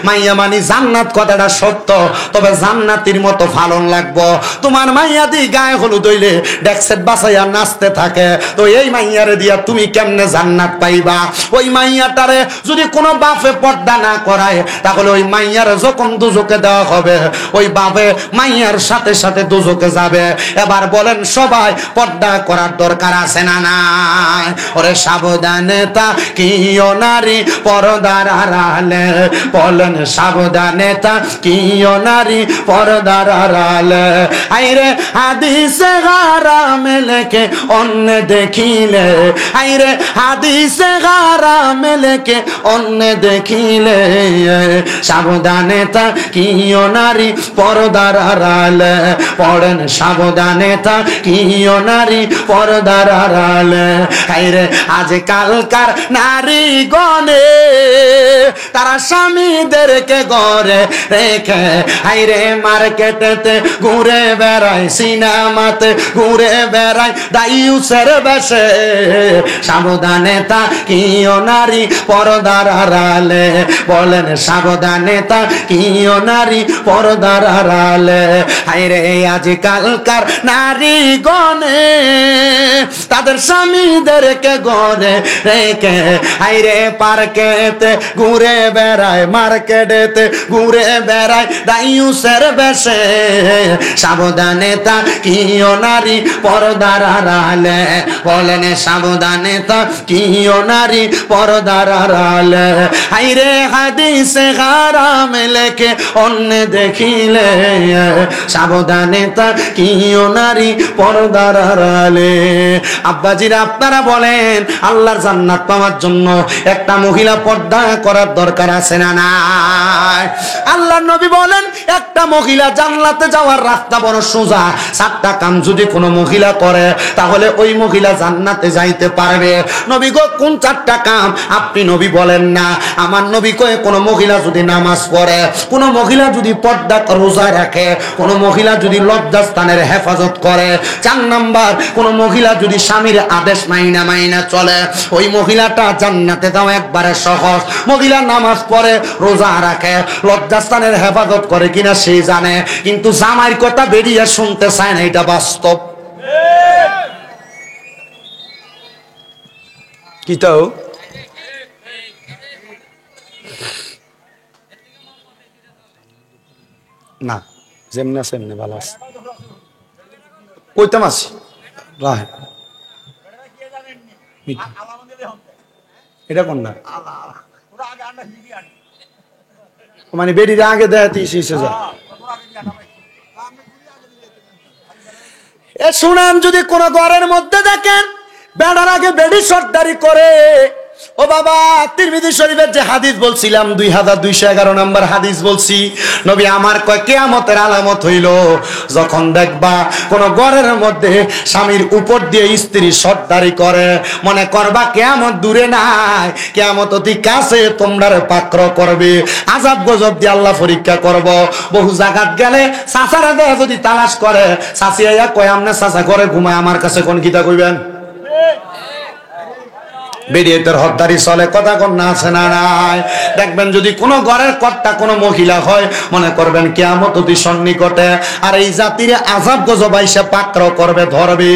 মাইয়া মানি জান্নাত কথাটা সত্য, তবে জান্নাতির মতো ফালন লাগবো। তোমার মাইয়া দি গায়ে হলুদ হইলে ডেক্সেট বাসাইয়া নাচতে থাকে, তো এই মাইয়ারে দিয়া তুমি কেমনে জান্নাত পাইবা? ওই মাইয়াটারে যদি কোনো বাপে পর্দা না করায়, তাহলে ওই মাইয়ারে যখন দুজকে দেওয়া হবে, ওই বাপে মাইয়ার সাথে সাথে দুজকে যাবে। এবার বলেন সবাই, পর্দা করার দরকার আছে না নাই? ওরে সাবধানে তাকিও নারী পর্দার আড়ালে, বলেন সাবধানে তাকিও নারী পর্দার আড়ালে। আইরে হাদিসে হারামে লেখে অন্য দেখিলে, আইরে হাদিসে হারামে লেখে অন্য দেখিলে, সাবধানে তাকিও নারী পর্দার আড়ালে, পড়েন সাবধানে তাকিও নারী পর্দার আড়ালে। আইরে আজকালকার নারী গণে, তারা স্বামীদেরকে ঘরে রেখে আইরে মার্কেটেতে ঘুরে বেড়ায়, সিনেমাতে ঘুরে বেড়ায় দাইউসের বেশে। সাবধানে তাকিও নারী পর্দার আড়ালে, বলেন সাবধানে তাকিও নারী পর্দার আড়ালে। আইরে আজকালকার নারী গণে, তাদের স্বামীদেরকে ঘরে রেখে আইরে পার্কেতে ঘুরে বেড়ায়, মার্কেটেতে ঘুরে বেড়ায় দাইউসের বেশে। সাবধানে তাকিও নারী পর্দার আড়ালে, বলেন সাবধানে তাকিও নারী পর্দার আড়ালে। আইরে হাদিসে হারামে লেখে অন্য দেখিলে, সাবধানে তাকিও নারী পর্দার আড়ালে। আব্বাজিরা, আপনারা বলেন, আল্লাহর জান্নাত পাওয়ার জন্য একটা মহিলা পর্দা করার দরকার আছে না নাই? আল্লাহর নবী বলেন, একটা মহিলা জান্নাতে যাওয়ার রাস্তা বড় সোজা। 7টা কাম যদি কোনো মহিলা করে, তাহলে ওই মহিলা জান্নাতে যাইতে পারবে। নবী গো, কোন 4টা কাম? আপনি নবী বলেন না, আমার নবী কয়ে, কোন মহিলা যদি নামাজ পড়ে, কোন মহিলা যদি পর্দা রোজা রাখে, কোন মহিলা যদি লজ্জাস্থানের হেফাজত করে। 4 নাম্বার, কোন মহিলা যদি স্বামীর আদেশ মাইনা চলে, ওই মহিলাটা জান্নাতে যাও একবারে সহজ। মহিলা নামাজ পড়ে, রোজা রাখে, লজ্জাস্থানের হেফাজত করে কিনা সে জানে, কিন্তু জামাইর কথা বেরিয়ে শুনতে চায় না, এটা বাস্তব। কি তো না, যেমনি আছে এমনি ভালো আছে, কইতাম আছি। এটা কোন না, মানে বেরিয়ে আগে দেখাতে যা। শুনেন, যদি কোন ঘরের মধ্যে দেখেন বেড়ার আগে বেড়ি সর্দারি করে, ও বাবা, তিরমিজি শরীফের যে হাদিস বলছিলাম 2211 নম্বর হাদিস বলছি, নবী আমার কয় কিয়ামতের আলামত হইল যখন দেখবা কোন ঘরের মধ্যে স্বামীর উপর দিয়ে স্ত্রী সর্দারি করে, মনে করবা কিয়ামত দূরে নাই, কিয়ামত অতি কাছে, তোমরারে পাকড় করবে, আযাব গজব দিয়ে আল্লাহ পরীক্ষা করব। বহু জায়গাত গেলে চাচারা দেয় যদি তালাশ করে, চাচি আইয়া কয় আমনে চাচা করে ঘুমায়, আমার কাছে কোন কিতা কইবেন? বেরিয়েতের হদ্দারি চলে, কথা কন্যা আছে না নাই? দেখবেন যদি কোনো ঘরের কর্তা কোনো মহিলা হয়, মনে করবেন কিয়ামত অতি সন্নিকটে, আর এই জাতির আযাব গজব আইসা পাকড় করবে, ধরবে।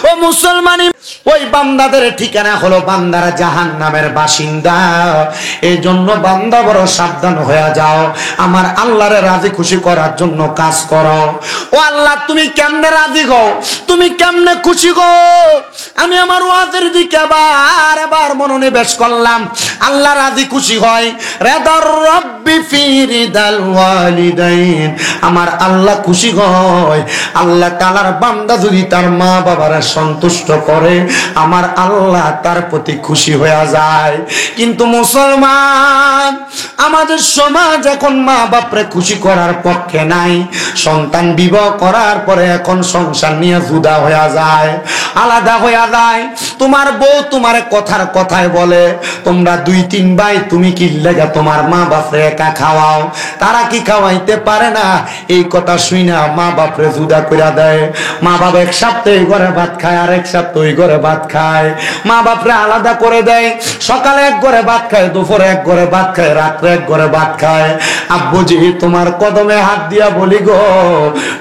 ও মুসলমানি, ওই বান্দাদের ঠিকানা হলো বান্দারা জাহান্নামের বাসিন্দা। এই জন্য বান্দা বড় সাবধান হয়ে যাও, আমার আল্লাহরে রাজি খুশি করার জন্য কাজ করো। ও আল্লাহ, তুমি কেমনে রাজি গো, তুমি কেমনে খুশি গো? আমি আমার ওয়াজের দিকে আবার মনোনিবেশ করলাম। আল্লাহ রাজি খুশি হয়, রেদার রব্বি ফি রিদাল ওয়ালিদাইন, আমার আল্লাহ খুশি হয়। আল্লাহ তাআলার বান্দা যদি তার মা বাবারা সন্তুষ্ট করে, আমার আল্লাহ তার প্রতি খুশি হয়ে যায়। কিন্তু মুসলমান, আমাদের সমাজ এখন মা বাপরে খুশি করার পক্ষে নাই। সন্তান বিবাহ করার পরে এখন সংসার নিয়ে জুদা হয়ে যায়, আলাদা হয়ে যায়। তোমার বউ তোমার কথায় বলে, তোমরা 2-3 ভাই, তুমি কি লেগে তোমার মা বাপরে একা খাওয়াও, তারা কি খাওয়াইতে পারে না? এই কথা শুইনা মা বাপরে জুদা কইরা দেয়। মা বাপ এক সপ্তাহে এই ঘরে ভাত খায়, আর এক সপ্তাহ ওই ঘরে ভাত খায়। মা বাপরে আলাদা করে দেয়, সকালে এক ঘরে ভাত খায়, দুপুরে এক ঘরে ভাত খায়, রাত্রে এক ঘরে ভাত খায়। আব্বুজি, তোমার কদমে হাত দিয়া বলি গো,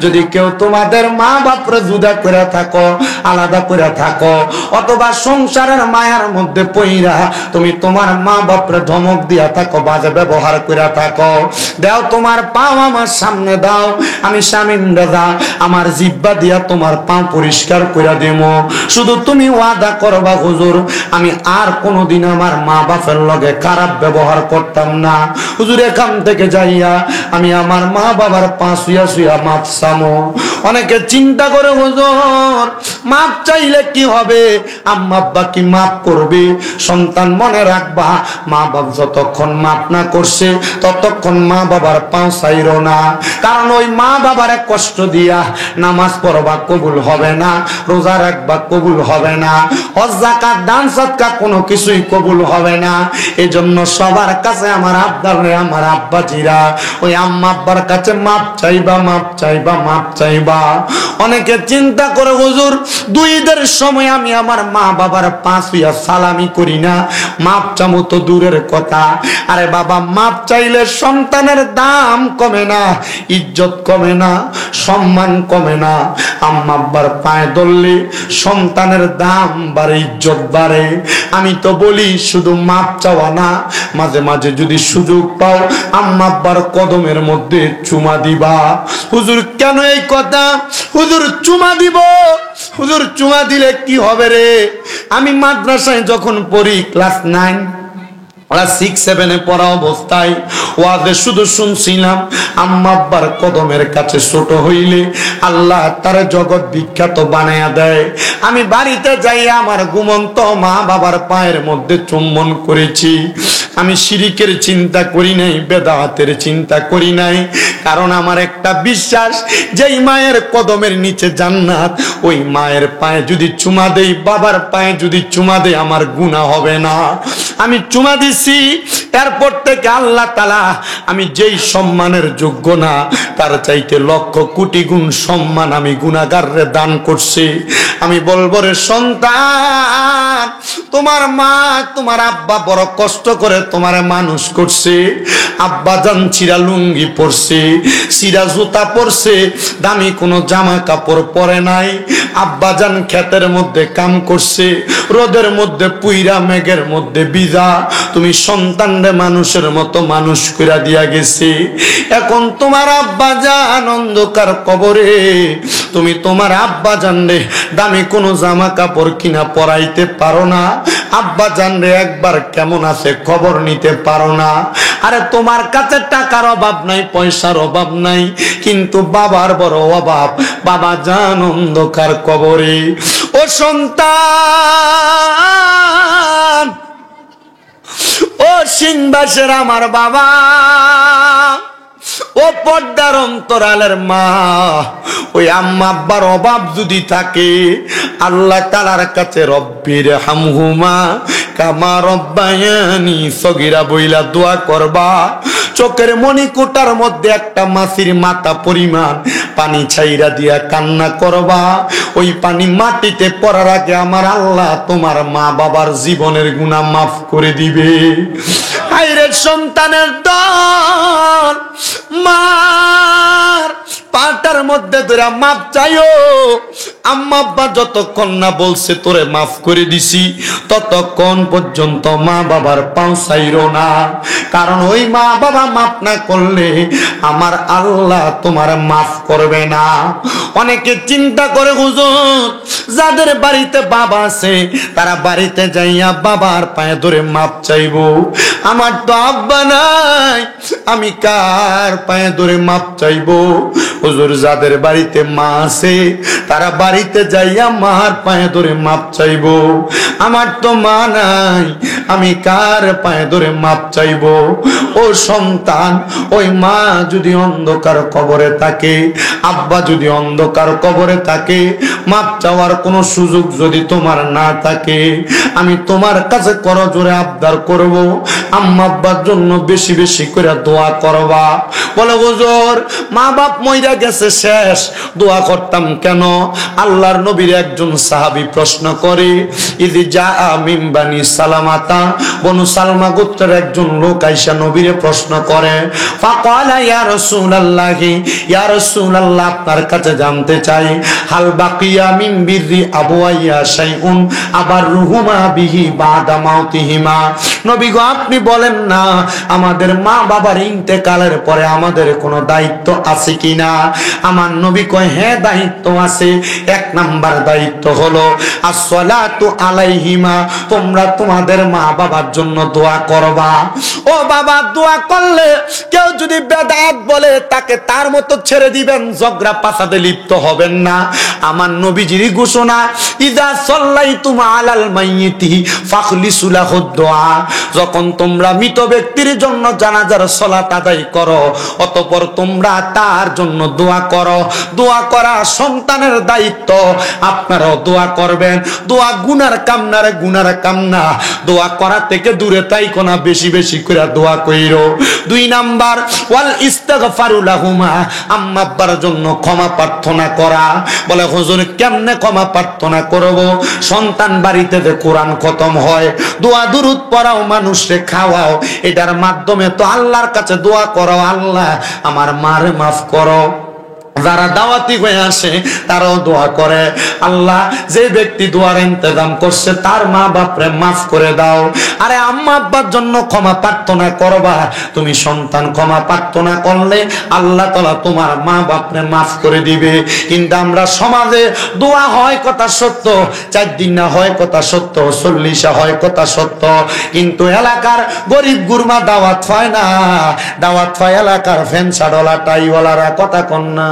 যদি কেউ তোমাদের মা বাপরে জুদা করে থাকো, আলাদা করে থাকো, অথবা সংসারের মায়ার মধ্যে পইরা তুমি তোমার মা বাপরে ধমক দিয়া থাকো, বাজে ব্যবহার করে থাকো, দাও তোমার পাও আমার সামনে দাও, আমি শামিম দাদা আমার জিব্বা দিয়া তোমার পা পরিষ্কার করে দেবো। শুধু তুমি ওয়াদা করবা, হুজুর আমি আর কোনোদিন আমার মা বাপের লগে খারাপ ব্যবহার করতাম না। হুজুর এখান থেকে যাইয়া আমি আমার মা বাবার পা শুয়া শুয়া মাপ চামো। অনেকে চিন্তা করে, হুজুর মাপ চাইলে কি হবে, আম্মা আব্বা কি মাপ করবে? সন্তান মনে রাখবা, মা বাপ যতক্ষণ মাপ না করছে ততক্ষণ মা বাবার পা চাইরো না। কারণ ওই মা বাবারে কষ্ট দিয়া নামাজ পড়বা কবুল হবে না, রোজা রাখবা কবুল হবে না, হজ যাকাত দান সদকা কোনো কিছুই কবুল হবে না। এজন্য সবার কাছে আমার আবদার, আমার আব্বাজিরা ওই আম্মা আব্বার কাছে মাপ চাইবা, মাপ চাইবা, মাপ চাইবা। অনেকে চিন্তা করে, হুজুর 2 ঈদের সময় আমি আমার মা বাবার পা ছুঁয়া সালামি করি না, মাপ চামো তো দূরের কথা। আরে বাবা, মাপ চাইলে সন্তানের দাম কমে না, ইজ্জত কমে না, সম্মান কমে না। আম্মা আব্বার পায়ে ধরলে সন্তানের দাম বাড়ে, ইজ্জত বাড়ে। আমি তো বলি শুধু মাপ চাওয়া না, মাঝে মাঝে যদি সুযোগ পাও আম্মা আব্বার কদমের মধ্যে চুমা দিবা। হুজুর কেন এই কথা? হুজুর চুমা দিব, হুজুর চুমা দিলে কি হবে রে? আমি মাদ্রাসায় যখন পড়ি ক্লাস 9 6-7 পড়া অবস্থায় ওয়াজে শুধু শুনছিলাম, আম্মা আব্বার কদমের কাছে ছোট হইলে আল্লাহ তার জগৎ বিখ্যাত বানায়া দেয়। আমি বাড়িতে যাই আমার ঘুমন্ত মা বাবার পায়ের মধ্যে চুম্বন করেছি। আমি শিরিকের চিন্তা করি নাই, বেদাতের চিন্তা করি নাই, কারণ আমার একটা বিশ্বাস, যেই মায়ের কদমের নিচে জান্নাত, ওই মায়ের পায়ে যদি চুমা দেই, বাবার পায়ে যদি চুমা দেই, আমার গুনাহ হবে না। আমি চুমা দিছি, এরপর থেকে আল্লাহ তাআলা আমি যেই সম্মানের যোগ্য না, তার চাইতে লক্ষ কোটি গুণ সম্মান আমি গুনাহগাররে দান করছি। আমি বলবো, রে সন্তান, তোমার মা তোমার আব্বা বড় কষ্ট করে তোমারে মানুষ করছে। আব্বা জান চিরা লুঙ্গি পরছে, চিরা জুতা পরছে, দামি কোনো জামা কাপড় পরে নাই। আব্বা জান ক্ষেতের মধ্যে কাম করছে, রোদের মধ্যে পুইরা, মেঘের মধ্যে ভিজা, তুমি সন্তানরে মানুষের মতো মানুষ কইরা দিয়া গেছে। এখন তোমার আব্বা জান অন্ধকার কবরে, তুমি তোমার আব্বা জানরে দামি কোনো জামা কাপড় কিনা পরাইতে পারো না, আব্বা জানরে একবার কেমন আছে খবর নিতে পারো না। আরে তোমার কাছে টাকার অভাব নাই, পয়সার অভাব নাই, কিন্তু বাবার বড় অভাব, বাবা জান অন্ধকার কবরে। ও সন্তান, দক্ষিণবাসের আমার বাবা, ও পর্দার অন্তরালের মা, ওই আম্মা আব্বার অভাব যদি থাকে আল্লাহ তাআলার কাছে রব্বির হামহুমা কামা রব্বায়ানি সগীরা বইলা দোয়া করবা। চোখের মণিকুটার মধ্যে একটা মাছির মাথা পরিমাণ পানি ছাইরা দিয়া কান্না করবা। ওই পানি মাটিতে পড়ার আগে আমার আল্লাহ তোমার মা বাবার জীবনের গুনাহ মাফ করে দিবে। হায়রে সন্তানের দল, মার পাটার মধ্যে ধরে মাপ চাইও। আম্মা আব্বা যতক্ষণ না বলছে তোরে মাফ করে দিছি ততক্ষণ পর্যন্ত মা বাবার পাও ছাইরো না, কারণ ওই মা বাবা মাফ না করলে আমার আল্লাহ তোমার মাফ করবে না। অনেকে চিন্তা করে হুজুর যাদের বাড়িতে বাবা আছে তারা বাড়িতে যাইয়া বাবার পায়ে ধরে মাপ চাইবো, আমার তো আব্বা নাই আমি কার পায়ে ধরে মাপ চাইবো? হুজুর যাদের বাড়িতে মা আছে তারা বাড়িতে যাইয়া মার পায়ে ধরে মাপ চাইবো, আমার তো মা নাই আমি কার পায়ে ধরে মাপ চাইবো? ও সন্তান, ওই মা যদি অন্ধকার কবরে থাকে, আব্বা যদি অন্ধকার কবরে থাকে, মাপ চাওয়ার কোনো সুযোগ যদি তোমার না থাকে, আমি তোমার কাছে করজোরে আবদার করব, আম্মা আব্বার জন্য বেশি বেশি করে দোয়া করবা। বলে হুজুর মা বাপ মইরা গেছে শেষ, দোয়া করতাম কেন? আল্লাহর নবীর একজন সাহাবী প্রশ্ন করে, ইদি জাআ মিন বানি সালামাতা, বনু সালমা গোত্রের একজন লোক আইসা নবীরে প্রশ্ন করে, ফাকালা ইয়া রাসূলুল্লাহি, ইয়া রাসূলুল্লাহ আপনার কাছে জানতে চাই, হাল বাকিয়া মিন বিররি আবওয়াইয়া শাইউন আবাররুহুমা বিহি বাদা মাউতিহিমা। নবী গো আপনি বলেন না আমাদের মা বাবার ইন্তেকালের পরে আমাদের কোনো দায়িত্ব আছে কিনা? আমার নবী কয় হ্যাঁ দায়িত্ব আছে। এক নাম্বার দায়িত্ব হলো আসসালাতু আলাইহিমা, তোমরা তোমাদের মা বাবার জন্য দোয়া করবা। ও বাবা, দোয়া করলে কেউ যদি বেদাত বলে তাকে তার মতো ছেড়ে দিবেন, ঝগড়া পাসাদে লিপ্ত হবেন না। আমার নবীজির ঘোষণা, ইদা সাল্লাইতুম আলাল মাইয়িতি ফাখলিসু লাহুদ দুআ, যখন তোমরা মৃত ব্যক্তির জন্য জানাজার সালাত আদায় করো অতঃপর তোমরা তার জন্য দোয়া করো। দোয়া করা সন্তানের দায়িত্ব, আপনারাও দোয়া করবেন। দোয়া গুনার কাম না রে, গুনার কাম না। দোয়া করা থেকে দূরে তাইকো না, বেশি বেশি করে দোয়া কইরো। দুই নাম্বার ওয়াল ইস্তিগফারু লাহুমা, আম্মা আব্বার জন্য ক্ষমা প্রার্থনা করা। বলে হুজুর কেমনে ক্ষমা প্রার্থনা করব? সন্তান বাড়িতে যে কোরআন খতম হয়, দোয়া দুরূদ পড়াও, মানুষকে খাওয়াও, এটার মাধ্যমে তো আল্লাহর কাছে দোয়া করো, আল্লাহ আমার মারে মাফ করো। যারা দাওয়াতি হয়ে আসে তারাও দোয়া করে, আল্লাহ যে ব্যক্তি দোয়ার ইন্তজাম করছে তার মা বাপরে মাফ করে দাও। আরে আম্মা আব্বার জন্য ক্ষমা প্রার্থনা করবা, তুমি সন্তান ক্ষমা প্রার্থনা করলে আল্লাহ তাআলা তোমার মা বাপরে মাফ করে দিবে। কিন্তু আমরা সমাজে দোয়া হয় কথা সত্য, 4 দিন না হয় কথা সত্য, 40 হয় কথা সত্য, কিন্তু এলাকার গরিব গুরমা দাওয়াত হয় না, দাওয়াত হয় এলাকার ফ্যানসাডলা টাইওয়ালারা, কথা কন না।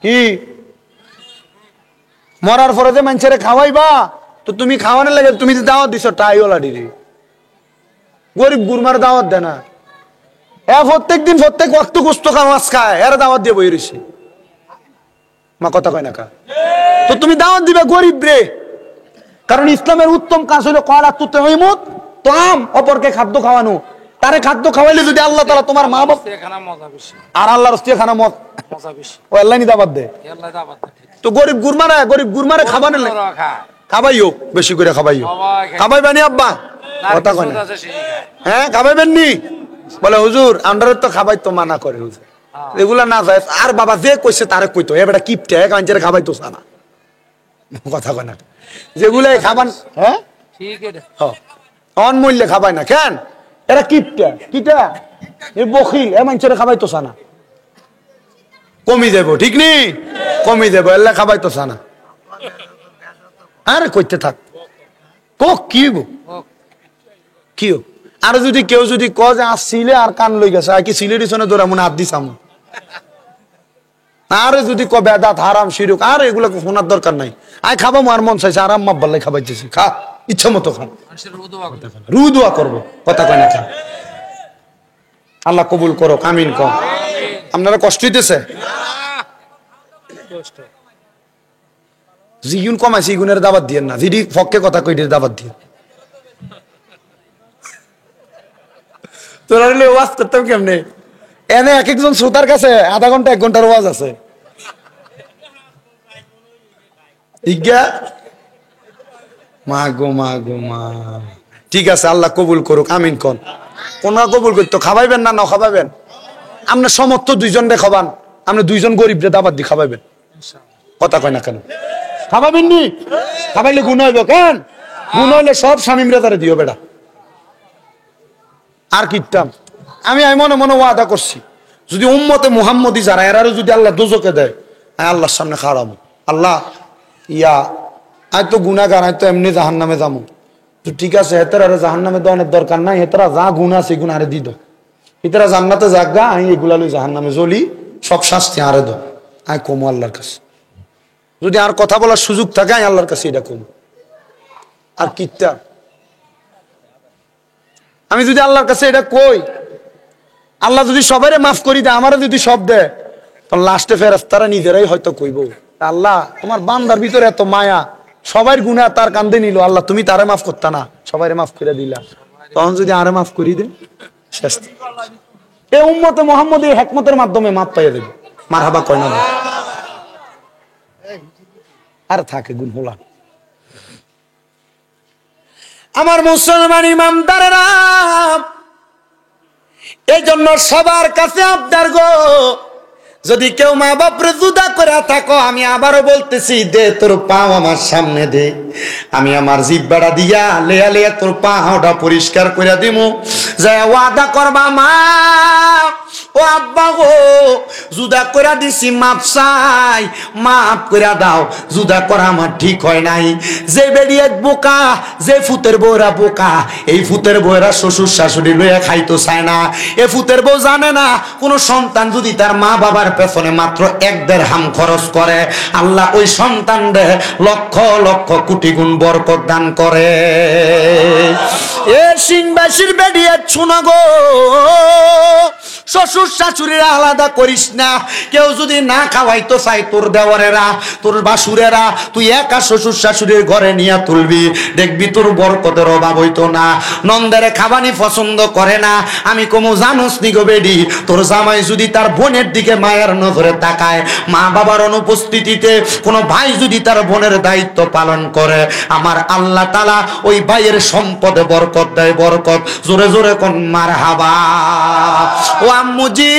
কি মরার পরে যে মানুষের খাওয়াইবা, তো তুমি খাওয়ানোর লাগে তুমি দাওয়াত দিছো টাইওয়ালা ডিরে, গরিব গুরমার দাওয়াত দেয় না। প্রত্যেক দিন প্রত্যেক ওয়াক্ত গোস্ত মাছ খায়, এরা দাওয়াত দিয়ে বই রয়েছে, মা কথা কয় না কা? তো তুমি দাওয়াত দিবে গরিব রে, কারণ ইসলামের উত্তম কাজ হলো করা তুতে হইমত তো আম, অপরকে খাদ্য খাওয়ানো। তারে খাদ্য খাওয়াইলে যদি আল্লাহ তাআলা তোমার মা বাপ আর আল্লাহর রাস্তায় খানা মজা বেশি, ও আল্লাহ নি দাওয়াত দেয়। তো গরিব গুরমারে খাবানো লাগে, খাবাইও বেশি করে, খাবাইও। খাবাইবানি আব্বা, কথা কয় না? হ্যাঁ খাবাইবেন নি? বলে হুজুর আন্ডারে তো খাবাই তো মানা করে হুজুর, এগুলা না যায়। আর বাবা যে কইছে তারে কইতো এ বেটা কিপটে কাঞ্চের খাবাইতো না, কথা কয় না? যেগুলাই খাবান, হ্যাঁ ঠিক আছে, অনমূল্যে খাবাই না কেন? এরা কিপটা, কিটা এ বখিল, এ মানুষের খাবাইতো না, কমি যাব, ঠিক নেই? কমি যাব, এল্লা খাবাইতো না। আরে কইতে থাক, কি কি আর যদি কেউ যদি কয় যে আসছিলে আর কান লই গেছে, আর কি সিলেটিশনে ধরে মনে হাত দিছাম, আরে যদি ক বেদাত হারাম শিরক আর এগুলো শোনার দরকার নাই। আয় খাবো আর মন চাইছে আরাম মাপ বললে খাবাইতেছি, খা ইচ্ছা মতো খা, রু দোয়া করবো, কথা কয় না খা। আল্লাহ কবুল করো, আমিন কম। আপনারা কষ্ট হইতেছে? জিগুন কমাইছে ইগুনের দাবাত দিয়ে না, জিডি ফককে কথা কইটির দাবাত দিয়ে। তোরা ওয়াজ করতাম কেমনে? এনে এক একজন শ্রোতার কাছে আধা ঘন্টা 1 ঘন্টার ওয়াজ আছে। ইজ্ঞা মা গো মা গো মা। ঠিক আছে, আল্লাহ কবুল করুক, আমিন কোন। কোন কবুল করতো, খাবাইবেন না না খাবাইবেন? আপনার সমর্থ 2 জন রে খাবান, আপনি 2 জন গরিব রে দাবাত দিয়ে খাবাইবেন, কথা কয় না কেন? খাবাবেন নি? খাবাইলে গুণ হইব কেন? গুণ হইলে সব স্বামীম রে তারে দিও বেটা। আর কিতাম আমি মনে মনে ওয়াদা করছি, যদি উম্মতে মুহাম্মদি যারা এরারও যদি আল্লাহ দোজকে দেয়, আমি আল্লাহর সামনে খাড়াবো, আল্লাহ ইয়া আয় তো গুনাহগার, আয় তো এমনি জাহান্নামে যাবো, তো ঠিক আছে হেতারা জাহান্নামে দেওয়ার দরকার নাই, হেতারা যা গুনাহ আছে গুনাহ আরে দি দাও, হেতারা জান্নাতে যাগা, আমি এগুলা লই জাহান্নামে জ্বলি, সব শাস্তি আরে দাও। আয় কমো আল্লাহর কাছে, যদি আর কথা বলার সুযোগ থাকে আমি আল্লাহর কাছে এটা কমো। আর কিতা আমি যদি আল্লাহর কাছে এটা কই, আল্লাহ যদি সবাইরে মাফ করি দেয়, আমারও যদি সব দেয়, তখন লাস্টে ফেরেশতারা নিজেরাই হয়তো কইব, আল্লাহ তোমার বান্দার ভিতরে এত মায়া, সবার গুনাহ তার কান্দে নিল, আল্লাহ তুমি তারে মাফ করতা না, সবাইরে মাফ করে দিলা, তখন যদি আরে মাফ করি দে শেষ। এই উম্মতে মুহাম্মদ এই হিকমতের মাধ্যমে মাফ পাইয়া দেবে। মারহাবা কয় না? আর থাকে গুণ হলা। আমার মুসলমান ইমানদারেরা, এই জন্য সবার কাছে আবদার গো, যদি কেউ মা বাপরে জুদা করে থাকো, আমি আবারও বলতেছি, দে তোর পাও আমার সামনে দে, আমি আমার জিহ্বাটা দিয়া লেয়া লেয়া তোর পাওটা পরিষ্কার করে দিমু, যে ওয়াদা করবা মা ও আব্বা গো, জুদা করে দিছি, মাপ চাই, মাপ করে দাও, জুদা করা আমার ঠিক হয় নাই। যে বেড়ি এক বোকা, যে ফুতের বউরা বোকা, এই ফুতের বউরা শ্বশুর শাশুড়ি লইয়া খাইতো চায় না। এ ফুতের বউ জানে না কোন সন্তান যদি তার মা বাবার পেছনে মাত্র 1 দিরহাম খরচ করে, আল্লাহ ওই সন্তানদের লক্ষ লক্ষ কোটি গুণ বরকত দান করে। এ সিংবাসীর বেড়ি এক শুনো গো, শ্বশুর শাশুড়িরা আলাদা করিস না। কেউ যদি না খাওয়াইতো চাই, তোর দেওয়ারেরা তোর বাসুরেরা তুই একা শ্বশুর শাশুড়ির ঘরে নিয়ে তুলবি, দেখবি তোর বরকতের অভাব হইতো না। নন্দেরে খাবানি পছন্দ করে না, আমি কমু জানোস নি গো বেডি, তোর জামাই যদি তার বোনের দিকে মায়ের নজরে তাকায়, মা বাবার অনুপস্থিতিতে কোনো ভাই যদি তার বোনের দায়িত্ব পালন করে, আমার আল্লাহ তাআলা ওই ভাইয়ের সম্পদে বরকত দেয়, বরকত। জোরে জোরে কোন মারহাবা। ও আম্মুজি,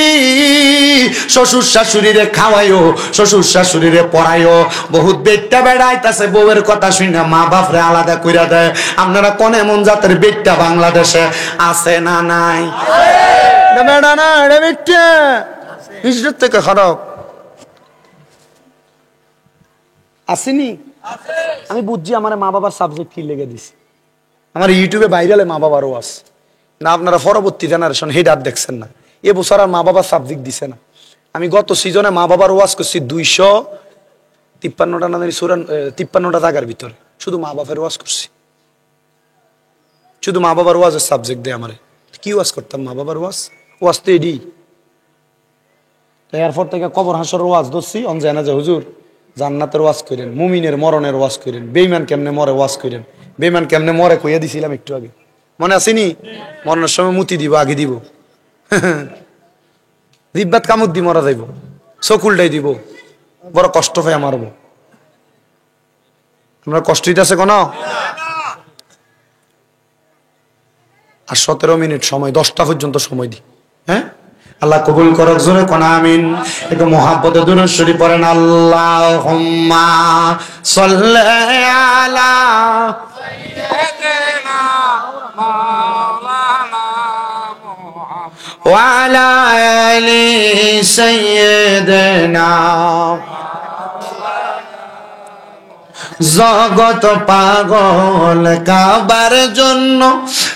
শ্বশুর শাশুড়িরে খাওয়াইও, শ্বশুর শাশুড়িরে পড়াইও। বহুত বেটটা বেড়াইতাছে, বউয়ের কথা শুনে মা বাপরে আলাদা কইরা দেয়। আপনারা কোন এমন জাতের বেটটা বাংলাদেশে আছে না নাই? বেড়া না এটা বেটটা হিজরত থেকে খারাপ আসেনি। আমি বুঝছি আমার মা বাবার সাবজেক্ট কি লেগে দিছি, আমার ইউটিউবে ভাইরালে মা বাবারও আছে না। আপনারা পরবর্তী জেনারেশন হেডার দেখছেন না, এ বছর আর মা বাবার সাবজেক্ট দিছে না। আমি গত সিজনে মা বাবার ওয়াজ করছি 253টা না 53টা জায়গার ভিতরে, শুধু মা বাবার ওয়াজ করছি, শুধু মা বাবার ওয়াজের সাবজেক্ট দেয় আমারে। কি ওয়াজ করতাম? মা বাবার ওয়াজ, ওয়াজ তো এডি। এরপর থেকে কবর হাসর ওয়াজ ধরছি, অনজানা যে হুজুর জান্নাতের ওয়াজ করেন, মুমিনের মরণের ওয়াজ করেন, বেঈমান কেমনে মরে ওয়াজ করেন, বেঈমান কেমনে মরে কইয়া দিছিলাম একটু আগে, মনে আসেনি? মরণের সময় মুতি দিব, আগে দিব, জিব্বাত কামুদ দি মরা যাইব, চকুলটাই দিব, বড় কষ্ট পাই মারব। আপনার কষ্ট দিতেছে কোন? আর 17 মিনিট সময়, 10টা পর্যন্ত সময় দি। হ্যাঁ, আল্লাহ কবুল করক, জোরে কোন আমিন। একটু মুহাব্বতে দুরূদ শরীফ পড়েন, আল্লাহুম্মা সাল্লি আলা সাইয়্যিদিনা মাওলানা মুহাম্মদ ওয়া আলা আলি সাইয়্যিদিনা জগত পাগল কাবার জন্য,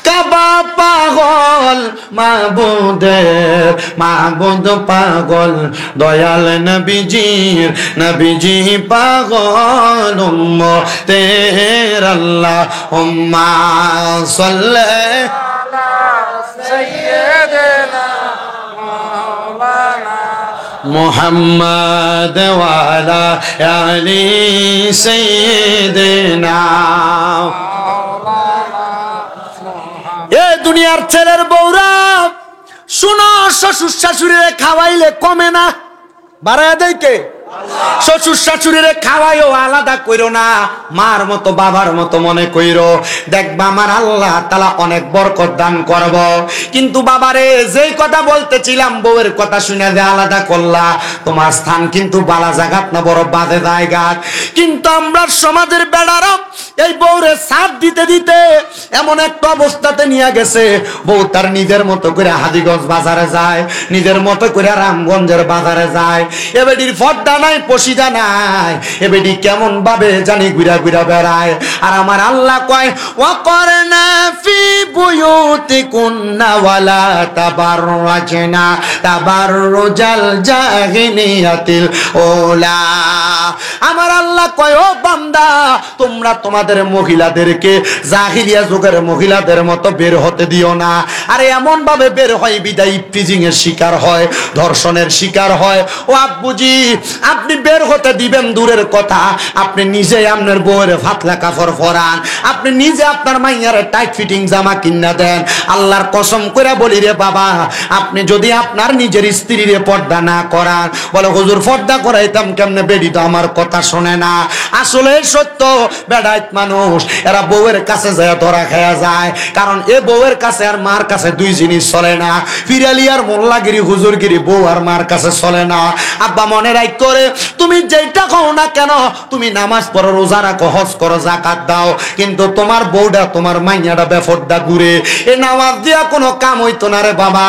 কাবা পাগল মাবুদের, মাবুদ পাগল দয়াল নবীজির, নবীজি পাগল উম্মতের। আল্লাহুম্মা সাল্লি আলা সাইয়্যিদিনা মাওলানা মুহাম্মদ ওয়া আলা আলি সাইয়্যিদিনা। এ দুনিয়ার ছেলের বউরা শুনো, শ্বশুর শাশুড়িরে খাওয়াইলে কমে না, বাড়ায় দেয় কে? শ্বশুর শাশুড়িরে খাওয়াইও আলাদা কইরো না, মার মতো বাবার মতো মনে কইরো, দেখবা আমার আল্লাহ তাআলা অনেক বরকত দান করব। কিন্তু বাবারে যেই কথা বলতেছিলাম, বউয়ের কথা শুনে যে আলাদা করলা, তোমার স্থান কিন্তু বালা জায়গাত না, বড় বাজে জায়গাত। কিন্তু আমরা সমাজের বেড়ারা এই বউরে সাথ দিতে দিতে এমন একটা অবস্থাতে নিয়ে গেছে, বউ তার নিজের মতো করে হাজীগঞ্জ বাজারে যায়, নিজের মতো করে রামগঞ্জের বাজারে যায়, এবেডির ফর্দা নাই, পশিদা নাই, এবেডি কেমন ভাবে জানি ঘুরা ঘুরা বেড়ায়। আর আমার আল্লাহ কয় ওয়াকরনা ফি বুয়ুতিকুন্না ওয়ালা তাবাররাজনা তাবাররুজাল জাহিলিয়াতিল ওলা। আমার আল্লাহ কয় ও বান্দা, তোমরা তোমাদের মহিলাদেরকে জাহিলিয়া যুগের মহিলাদের মতো বের হতে দিও না। আরে এমন ভাবে বের হয় বিদায় ইফটিজিং এর শিকার হয়, ধর্ষণের শিকার হয়। ও আব্বুজি, আপনি বের হতে দিবেন দূরের কথা, আপনি নিজে আপনার বউয়ের ফাতলা কাপড় পরান, আপনি নিজে আপনার মাইয়ারে টাইট ফিটিং জামা কিনা দেন। আল্লাহর কসম করে বলি রে বাবা, আপনি যদি আপনার নিজের স্ত্রীরে পর্দা না করান, বলে হুজুর পর্দা করাইতাম কেমনে, বেডি তো আমার কথা শোনে না। আসলে সত্য, বেড়াইত মানুষ এরা বউয়ের কাছে যায় ধরা খেয়া যায়, কারণ এ বউয়ের কাছে আর মার কাছে দুই জিনিস চলে না, ফিরালি আর মোল্লাগিরি হুজুরগিরি বউ আর মার কাছে চলে না। আব্বা মনে রাখ করে, তুমি যেটা কও না কেন, তুমি নামাজ পড়ো, রোজা রাখো, হজ করো, যাকাত দাও, কিন্তু তোমার বউটা তোমার মাইয়াটা বেফরদা ঘুরে, এ নামাজ দিয়া কোনো কাম হইতো না রে বাবা।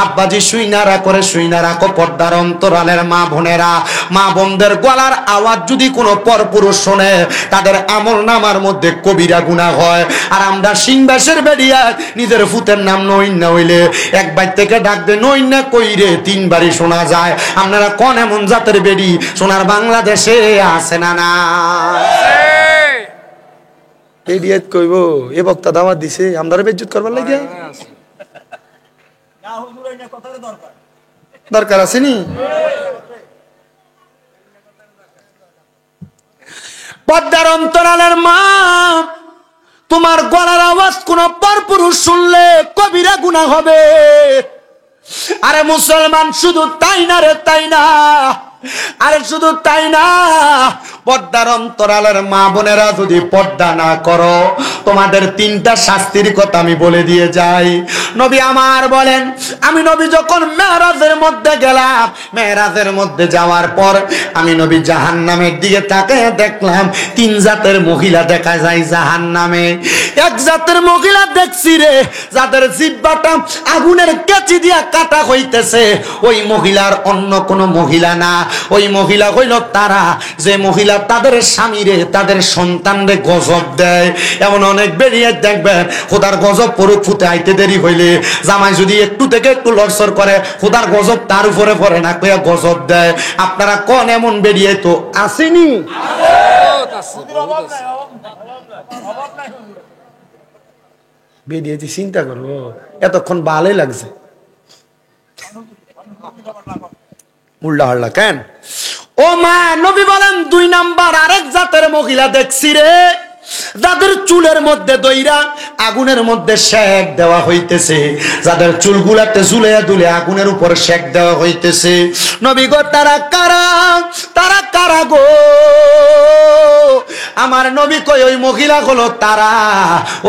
আব্বাজি শুইনারা করে, শুইনা রাখো পর্দার অন্তরালের মা বোনেরা, মা বোনদের গলার আওয়াজ যদি কোনো পরপুরুষ শোনে, তাদের আমল নামার মধ্যে কবিরা গুনাহ হয়। আর আমরা সিংবাসের বেরিয়া নিজের ফুতের নাম নইন্না হইলে একবার থেকে ডাক দে নইন্না কইরে তিনবারই শোনা যায়। আপনারা কোন এমন জাতের বেডি সোনার বাংলাদেশে আছে না? না এডিয়েট কইব, এ বক্তা দাওয়াত দিছে আমরারে বেজ্জত করবার লাগিয়া, দরকার আছে নি? পর্দার অন্তরালের মা, তোমার গলার আওয়াজ কোন পরপুরুষ শুনলে কবিরা গুনাহ হবে। আরে মুসলমান, শুধু তাই না রে, তাই না, আরে শুধু তাই না, পর্দার অন্তরালের মা বোনেরা যদি পর্দা না করো, তোমাদের তিনটা শাস্তির কথা আমি বলে দিয়ে যাই। নবী আমার বলেন, আমি নবী যখন মেরাজের মধ্যে গেলাম, মেরাজের মধ্যে যাওয়ার পর আমি নবী জাহান্নামের দিকে তাকিয়ে দেখলাম তিন জাতের মহিলা দেখা যায় জাহান্নামে। এক জাতের মহিলা দেখছি রে, যাদের জিহ্বাটা আগুনের কাঁচি দিয়া কাটা হইতেছে, ওই মহিলার অন্য কোন মহিলা না, ওই মহিলা হইল তারা যে মহিলা তাদের স্বামীরে, তাদের সন্তানরে গজব দেয়। এমন অনেক বেরিয়ে দেখবেন, খোদার গজব পড়ুক, ফুতে আইতে দেরি হইলে জামাই যদি একটু থেকে একটু লড়সড় করে, খোদার গজব তার উপরে পড়ে না, কইয়া গজব দেয়। আপনারা কোন এমন বেরিয়ে তো আসেনি? বেরিয়েছি চিন্তা করবো, এতক্ষণ ভালোই লাগছে, উল্টা হাল্লা কেন? ও মা, নবী বলেন দুই নাম্বার আরেক জাতের মহিলা দেখছি রে, যাদের চুলের মধ্যে দইরা আগুনের মধ্যে শেক দেওয়া হইতেছে, যাদের চুলগুলাতে ঝুলে দুলে আগুনের উপর শেক দেওয়া হইতেছে। নবী গো, তারা কারা? তারা কারা গো? আমার নবী কই, ওই মহিলা হলো তারা,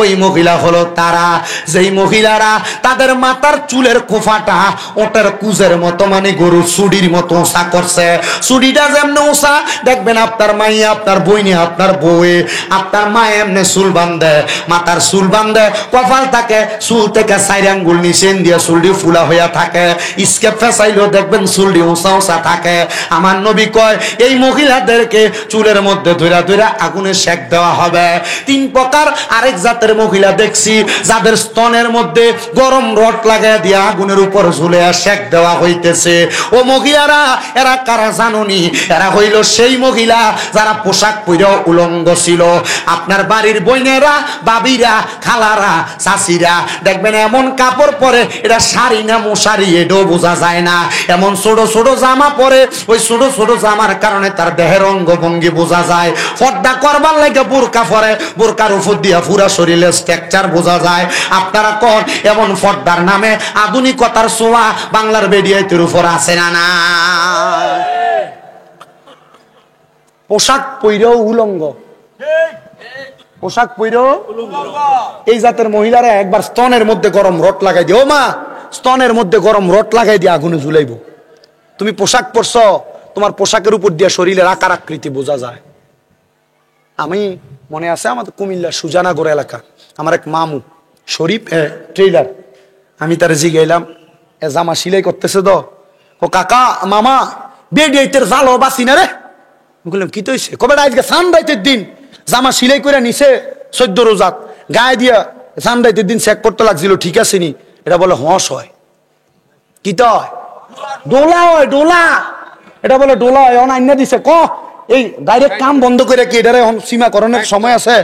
ওই মহিলা হলো তারা যেই মহিলারা তাদের মাথার চুলের খোফাটা ওটার কুজের মতো, মানে গরুর সুডির মতো ওসা করছে। সুডিটা যেমন ওসা, দেখবেন আপনার মাইয়া, আপনার বইনে, আপনার বউয়ে, আপনার মা এমনি চুল বান্ধে, মাথার চুল বান্ধে, কপাল থাকে চুল থেকে 4 আঙ্গুল নিচে দিয়ে চুলটি ফুলা হইয়া থাকে, স্কেপ ফেসাইলেও দেখবেন চুলটি উঁচা উঁচা থাকে। আমার নবী কয় এই মহিলাদেরকে চুলের মধ্যে ধইরা ধইরা আগুনে সেক দেওয়া হবে। 3 প্রকার আরেক জাতের মহিলা দেখছি যাদের স্তনের মধ্যে গরম রড লাগায় দিয়া আগুনের উপর ঝুলে সেক দেওয়া হইতেছে। ও মহিলারা, এরা কারা জানুনি? এরা হইল সেই মহিলা যারা পোশাক পরে উলঙ্গ ছিল। আপনার বাড়ির বোনেরা, বাবিরা, খালারা, চাচিরা দেখবেন এমন কাপড় পরে, এটা শাড়ি না মশারি এটাও বোঝা যায় না। এমন ছোট ছোট জামা পরে, ওই ছোট ছোট জামার কারণে তার দেহের অঙ্গভঙ্গি বোঝা যায়। পর্দা করবার লাগে বোরকা পরে, বোরকার উপর দিয়া পুরা শরীরের স্ট্রাকচার বোঝা যায়। আপনারা কোন এমন পর্দার নামে আধুনিকতার ছোঁয়া বাংলার বেডিয়াইতের উপর আছে না? না, পোশাক পইরেও উলঙ্গ, পোশাক পইরেও এই জাতের মহিলারা একবার স্তনের মধ্যে গরম রড লাগাই দিও, মা স্তনের মধ্যে গরম রড লাগাই দিয়ে আগুনে ঝুলাইব। তুমি পোশাক পরছ, তোমার পোশাকের উপর দিয়ে শরীরের আকার আকৃতি বোঝা যায়। আমি মনে আছে আমাদের কুমিল্লা সুজানাগড় এলাকা আমার এক মামু শরীফ ট্রেইলার, আমি তার জিগাইলাম এ জামা সিলাই করতেছে তো, ও কাকা মামা বেডিয়াইতের জালো বাসি না রে। বললাম কি তো হইছে? কবে আজকে সানরাইতের দিন জামা সিলাই করে নিছে 14 রোজাত, গায়ে দিয়া সানরাইতের দিন চেক করতে লাগছিল, ঠিক আছে নি? এটা বলে হস হয়, কি তো হয়? ডোলা হয়, ডোলা। এটা বলে ডোলা হয়, অনান্য দিছে। ক এই ডাইরেক্ট কাম বন্ধ করে কি এটারে সীমাকরণের সময় আছে?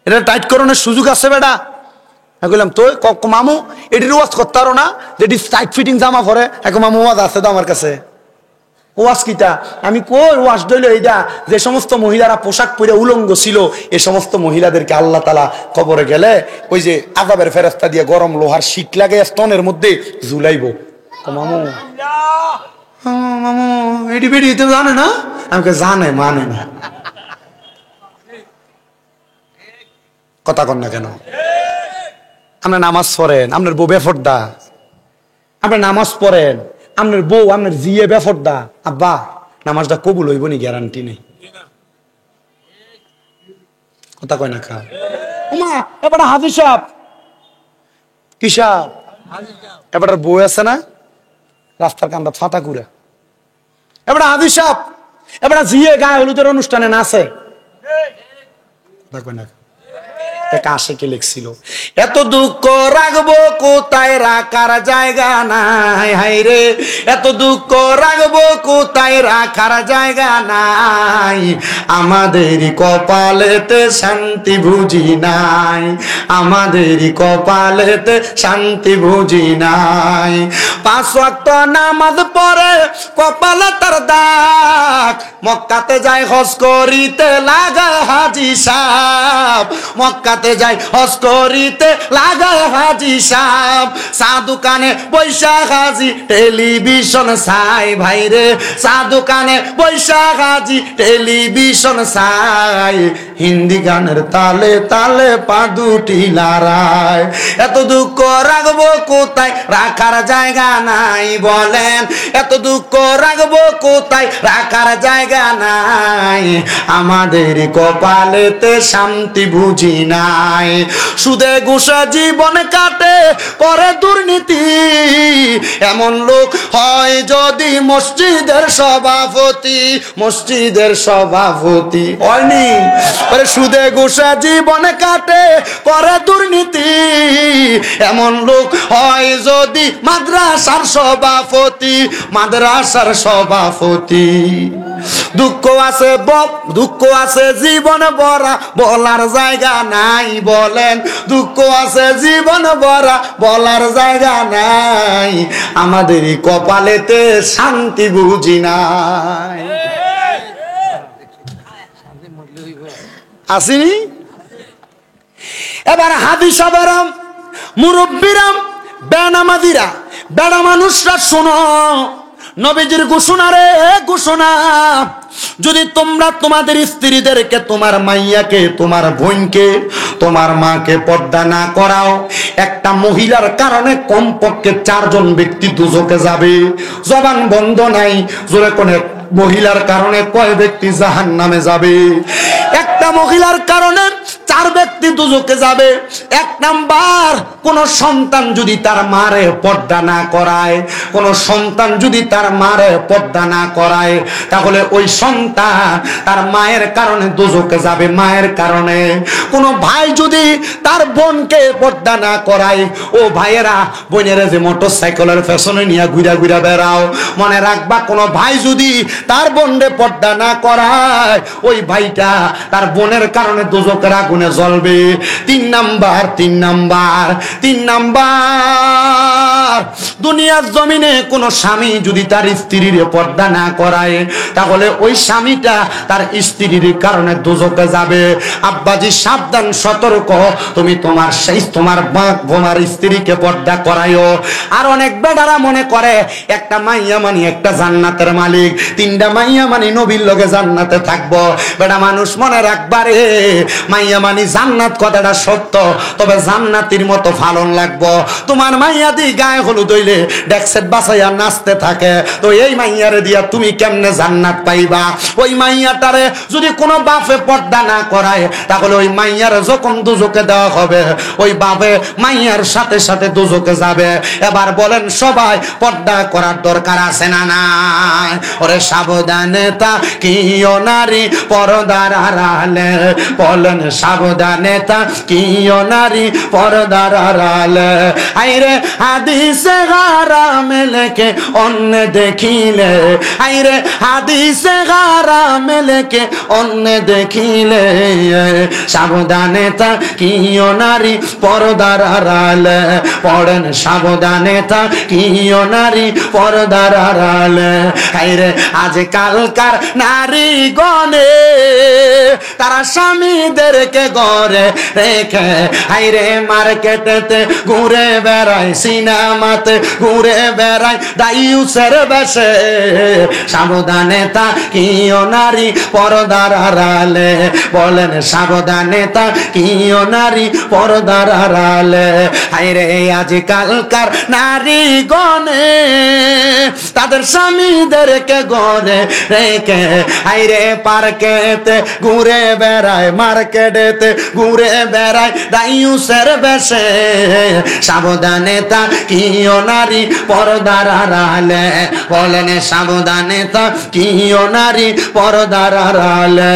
এটা টাইট করণের সুযোগ আছে বেটা? আমি বললাম তো মামু এটির ওয়াজ করতে পারো না, যেটি টাইট ফিটিং জামা পরে? এখন মামু ওয়াজ আছে তো আমার কাছে। ওয়াজ কিটা? আমি কই ওয়াজ দইল এইটা, যে সমস্ত মহিলারা পোশাক পরে উলঙ্গ ছিল এই সমস্ত মহিলাদেরকে আল্লাহ তাআলা কবরে গেলে ওই যে আযাবের ফেরেশতা দিয়ে গরম লোহার শিক লাগে স্তনের মধ্যে ঝুলাইব। মামু মামু এটি বেটি তো জানে না? আমাকে জানে, মানে না। কথা কন না কেন? আপনার নামাজ পড়েন, আপনার বউ বেফরদা, আপনার নামাজ পড়েন, আপনার বউ আপনার জিয়ে বেফরদা, আব্বা নামাজটা কবুল হইব নি গ্যারান্টি নেই। কথা কয় না খা এবার হাজির সাহেব, কি সাহেব এবার বউ আছে না রাস্তার কান্দা ফাতা কুড়া, এবার হাজির সাহেব এবার জিয়ে গায়ে হলুদের অনুষ্ঠানে নাচে। কথা কয় না আশেকে লিখছিল এত দুঃখ রাখবো কোথায়, রাখার জায়গা নাই। হাইরে এত দুঃখ রাখবো কোথায়, রাখার জায়গা নাই। আমাদেরই কপালেতে শান্তি বুঝি নাই, আমাদেরই কপালেতে শান্তি বুঝি নাই। 5 ওয়াক্ত নামাজ পড়ে কপালে তার দাগ, মক্কাতে যায় হজ করিতে লাগা হাজি সাহেব, মক্কাতে যাই হজ করিতে লাগায় হাজি সাহেব। চা দোকানে বৈশাখ হাজি টেলিভিশন চাই, ভাইরে চা দোকানে বৈশাখ হাজি টেলিভিশন চাই। হিন্দি গানের তালে তালে পা দুটি লড়াই। এত দুঃখ রাখবো কোথায়, রাখার জায়গা নাই। বলেন এত দুঃখ রাখবো কোথায়, রাখার জায়গা নাই। আমাদের কপালেতে শান্তি বুঝি নাই। সুদে ঘুষে জীবন কাটে করে দুর্নীতি, এমন লোক হয় যদি মসজিদের সভাপতি, মসজিদের সভাপতি হয়নি। সুদে ঘুষে জীবন কাটে করে দুর্নীতি, এমন লোক হয় যদি মাদ্রাসার সভাপতি, মাদ্রাসার সভাপতি। দুঃখ আছে দুঃখ আছে জীবন ভরা, বলার জায়গা নাই। বলেন দুঃখ আছে জীবন ভরা, বলার জায়গা নাই। আমাদেরই কপালেতে শান্তি বুঝি নাই। আসিনি এবার হাদিস সাহেবেরাম, মুরব্বীরাম, বেনামাজিরা, বেড়া মানুষরা শোনো নবীজির ঘোষণা রে ঘোষণা। যদি তোমরা তোমাদের স্ত্রীদেরকে, তোমার মাইয়াকে, তোমার বোনকে, তোমার মাকে পর্দা না করাও, একটা মহিলার কারণে কমপক্ষে 4 জন ব্যক্তি দুজকে যাবে। জবান বন্ধ নাই, জোরে কোনে মহিলার কারণে কয় ব্যক্তি জাহান্নামে যাবে? একটা মহিলার কারণে 4 ব্যক্তি দুজকে যাবে। 1 নাম্বার, কোন সন্তান যদি তার মারে পর্দা না করায়, কোন সন্তান যদি তার মারে পর্দা না করায়, তাহলে ওই সন্তান তার মায়ের কারণে দুজকে যাবে, মায়ের কারণে। কোন ভাই যদি তার বোনকে পর্দা না করায়, ও ভাইয়েরা, বোনেরা যে মোটরসাইকেলের পেছনে নিয়ে ঘুরা ঘুরা বেড়াও, মনে রাখবা, কোন ভাই যদি তার বোনকে পর্দা না করায়, ওই ভাইটা তার বোনের কারণে দুজকের আগুনে জ্বলবে। 3 নাম্বার, দুনিয়ার জমিনে কোন স্বামী যদি তার স্ত্রীর পর্দা না করায়, তাহলে ওই স্বামীটা তার স্ত্রীর কারণে দুজকে যাবে। আব্বাজি সাবধান, সতর্ক, তুমি তোমার বোমার স্ত্রীকে পর্দা করায়ও। আর অনেক বেটারা মনে করে একটা মাইয়া মানি একটা জান্নাতের মালিক, 3টা মাইয়া মানি নবীর লগে জান্নাতে থাকবো। বেটা মানুষ মনে রাখবারে, মাইয়া মানি জান্নাত কথাটা সত্য, তবে জান্নাতির মতো ফালন লাগবো। তোমার মাইয়া দি গায়ে হলুদ হইলে ডেক্সেট বাসাইয়া নাচতে থাকে, তো এই মাইয়ারে দিয়া তুমি কেমনে জান্নাত পাইবা? ওই মাইয়াটারে যদি কোনো বাপে পর্দা না করায়, তাহলে ওই মাইয়ারে যখন দুজকে দেওয়া হবে, ওই বাপে মাইয়ার সাথে সাথে দুজকে যাবে। এবার বলেন সবাই, পর্দা করার দরকার আছে না নাই? ওরে সাবধানে তাকিও নারী পর্দার আড়ালে, বলেন সাবধানে তাকিও নারী পর্দার আড়ালে। আইরে হাদিসে হারামে লেখে অন্য দেখিলে, আইরে হাদিসে হারামে লেখে অন্য দেখিলে, সাবধানে তাকিও নারী পর্দার আড়ালে, পড়েন সাবধানে তাকিও নারী পর্দার আড়ালে। আইরে আজকালকার নারী গণে তারা স্বামীদেরকে ঘরে রেখে, আইরে মার্কেটেতে ঘুরে বেড়ায়, সিনেমাতে ঘুরে বেড়ায় দাইউসের বেশে, সাবধানে তাকিও নারী পর্দার আড়ালে, বলেন সাবধানে তাকিও নারী পর্দার আড়ালে। আইরে আজকালকার নারী গণে তাদের স্বামীদেরকে ঘরে রেখে, আইরে পার্কেতে ঘুরে বেড়ায়, মার্কেটেতে ঘুরে বেড়ায় দাইউসের বেশে, সাবধানে তাকিও নারী পর্দার আড়ালে, বলেন সাবধানে তাকিও নারী পর্দার আড়ালে।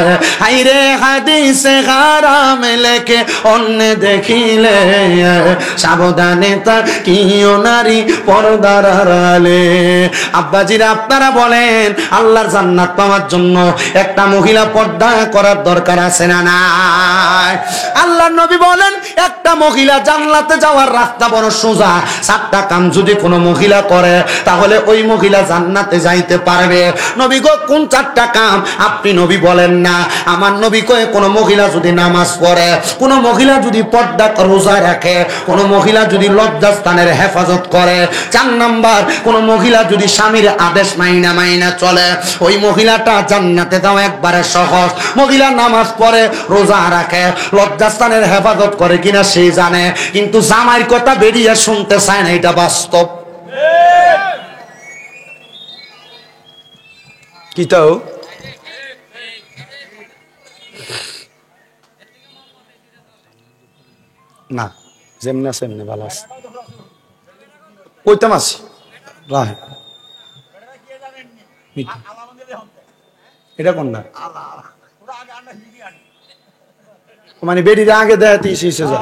আইরে হাদিসে হারামে লেখে অন্য দেখিলে, সাবধানে তাকিও নারী পর্দার আড়ালে। আব্বাজিরা, আপনারা বলেন, আল্লাহর জান্নাত পাওয়ার জন্য একটা মহিলা পর্দা করার দরকার আছে না নাই? আল্লাহর নবী বলেন, একটা মহিলা জান্নাতে যাওয়ার রাস্তা বড় সোজা। 7টা কাম যদি কোনো মহিলা করে, তাহলে ওই মহিলা জান্নাতে যাইতে পারবে। নবী গো, কোন 4টা কাম? আপনি নবী বলেন না, আমার নবী কয়ে, কোন মহিলা যদি নামাজ পড়ে, কোন মহিলা যদি পর্দা রোজা রাখে, কোন মহিলা যদি লজ্জাস্থানের হেফাজত করে। 4 নাম্বার, কোন মহিলা যদি স্বামীর আদেশ মাইনা চলে, ওই মহিলাটা জান্নাতে যাও একবারে সহজ। মহিলা নামাজ পড়ে, রোজা রাখে, লজ্জাস্থানের হেফাজত করে কিনা সে জানে, কিন্তু জামাইর কথা বেরিয়ে শুনতে চায় না, এটা বাস্তব। কি তাও না, যেমনি আছে এমনি ভালো আছে, কইতাম আছি রাহ। এটা কোন না, মানে বেরিয়ে আগে দেয় যা।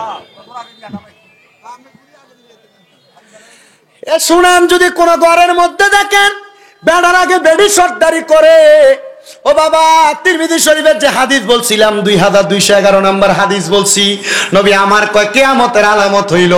শুনেন, যদি কোন ঘরের মধ্যে দেখেন বেড়ার আগে বেড়ি সর্দারি করে, ও বাবা, তিরমিজি শরীফের যে হাদিস বলছিলাম, 2211 নম্বর হাদিস বলছি, নবী আমার কয়, কিয়ামতের আলামত হইল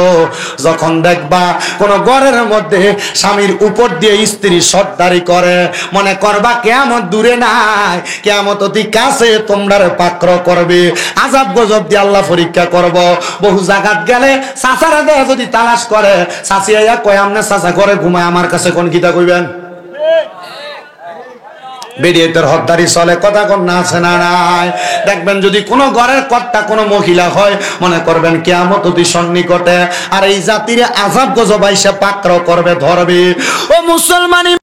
যখন দেখবা কোন ঘরের মধ্যে স্বামীর উপর দিয়ে স্ত্রী সর্দারি করে, মনে করবা কিয়ামত দূরে নাই, কিয়ামত অতি কাছে, তোমরা পাকড় করবে, আযাব গজব দিয়ে আল্লাহ পরীক্ষা করব। বহু জায়গাত গেলে চাচারা দেয় যদি তালাশ করে, চাচি আইয়া কয়, আমনে চাচা ঘরে ঘুমায়, আমার কাছে কোন কিতা কইবেন? বেরিয়ে তোর হদ্দারি চলে, কথা কন্যা আছে না নাই? দেখবেন যদি কোনো ঘরের কর্তা কোনো মহিলা হয়, মনে করবেন কিয়ামত অতি সন্নিকটে, আর এই জাতির আযাব গজব আইসা পাকড়াও করবে, ধরবে। ও মুসলমানি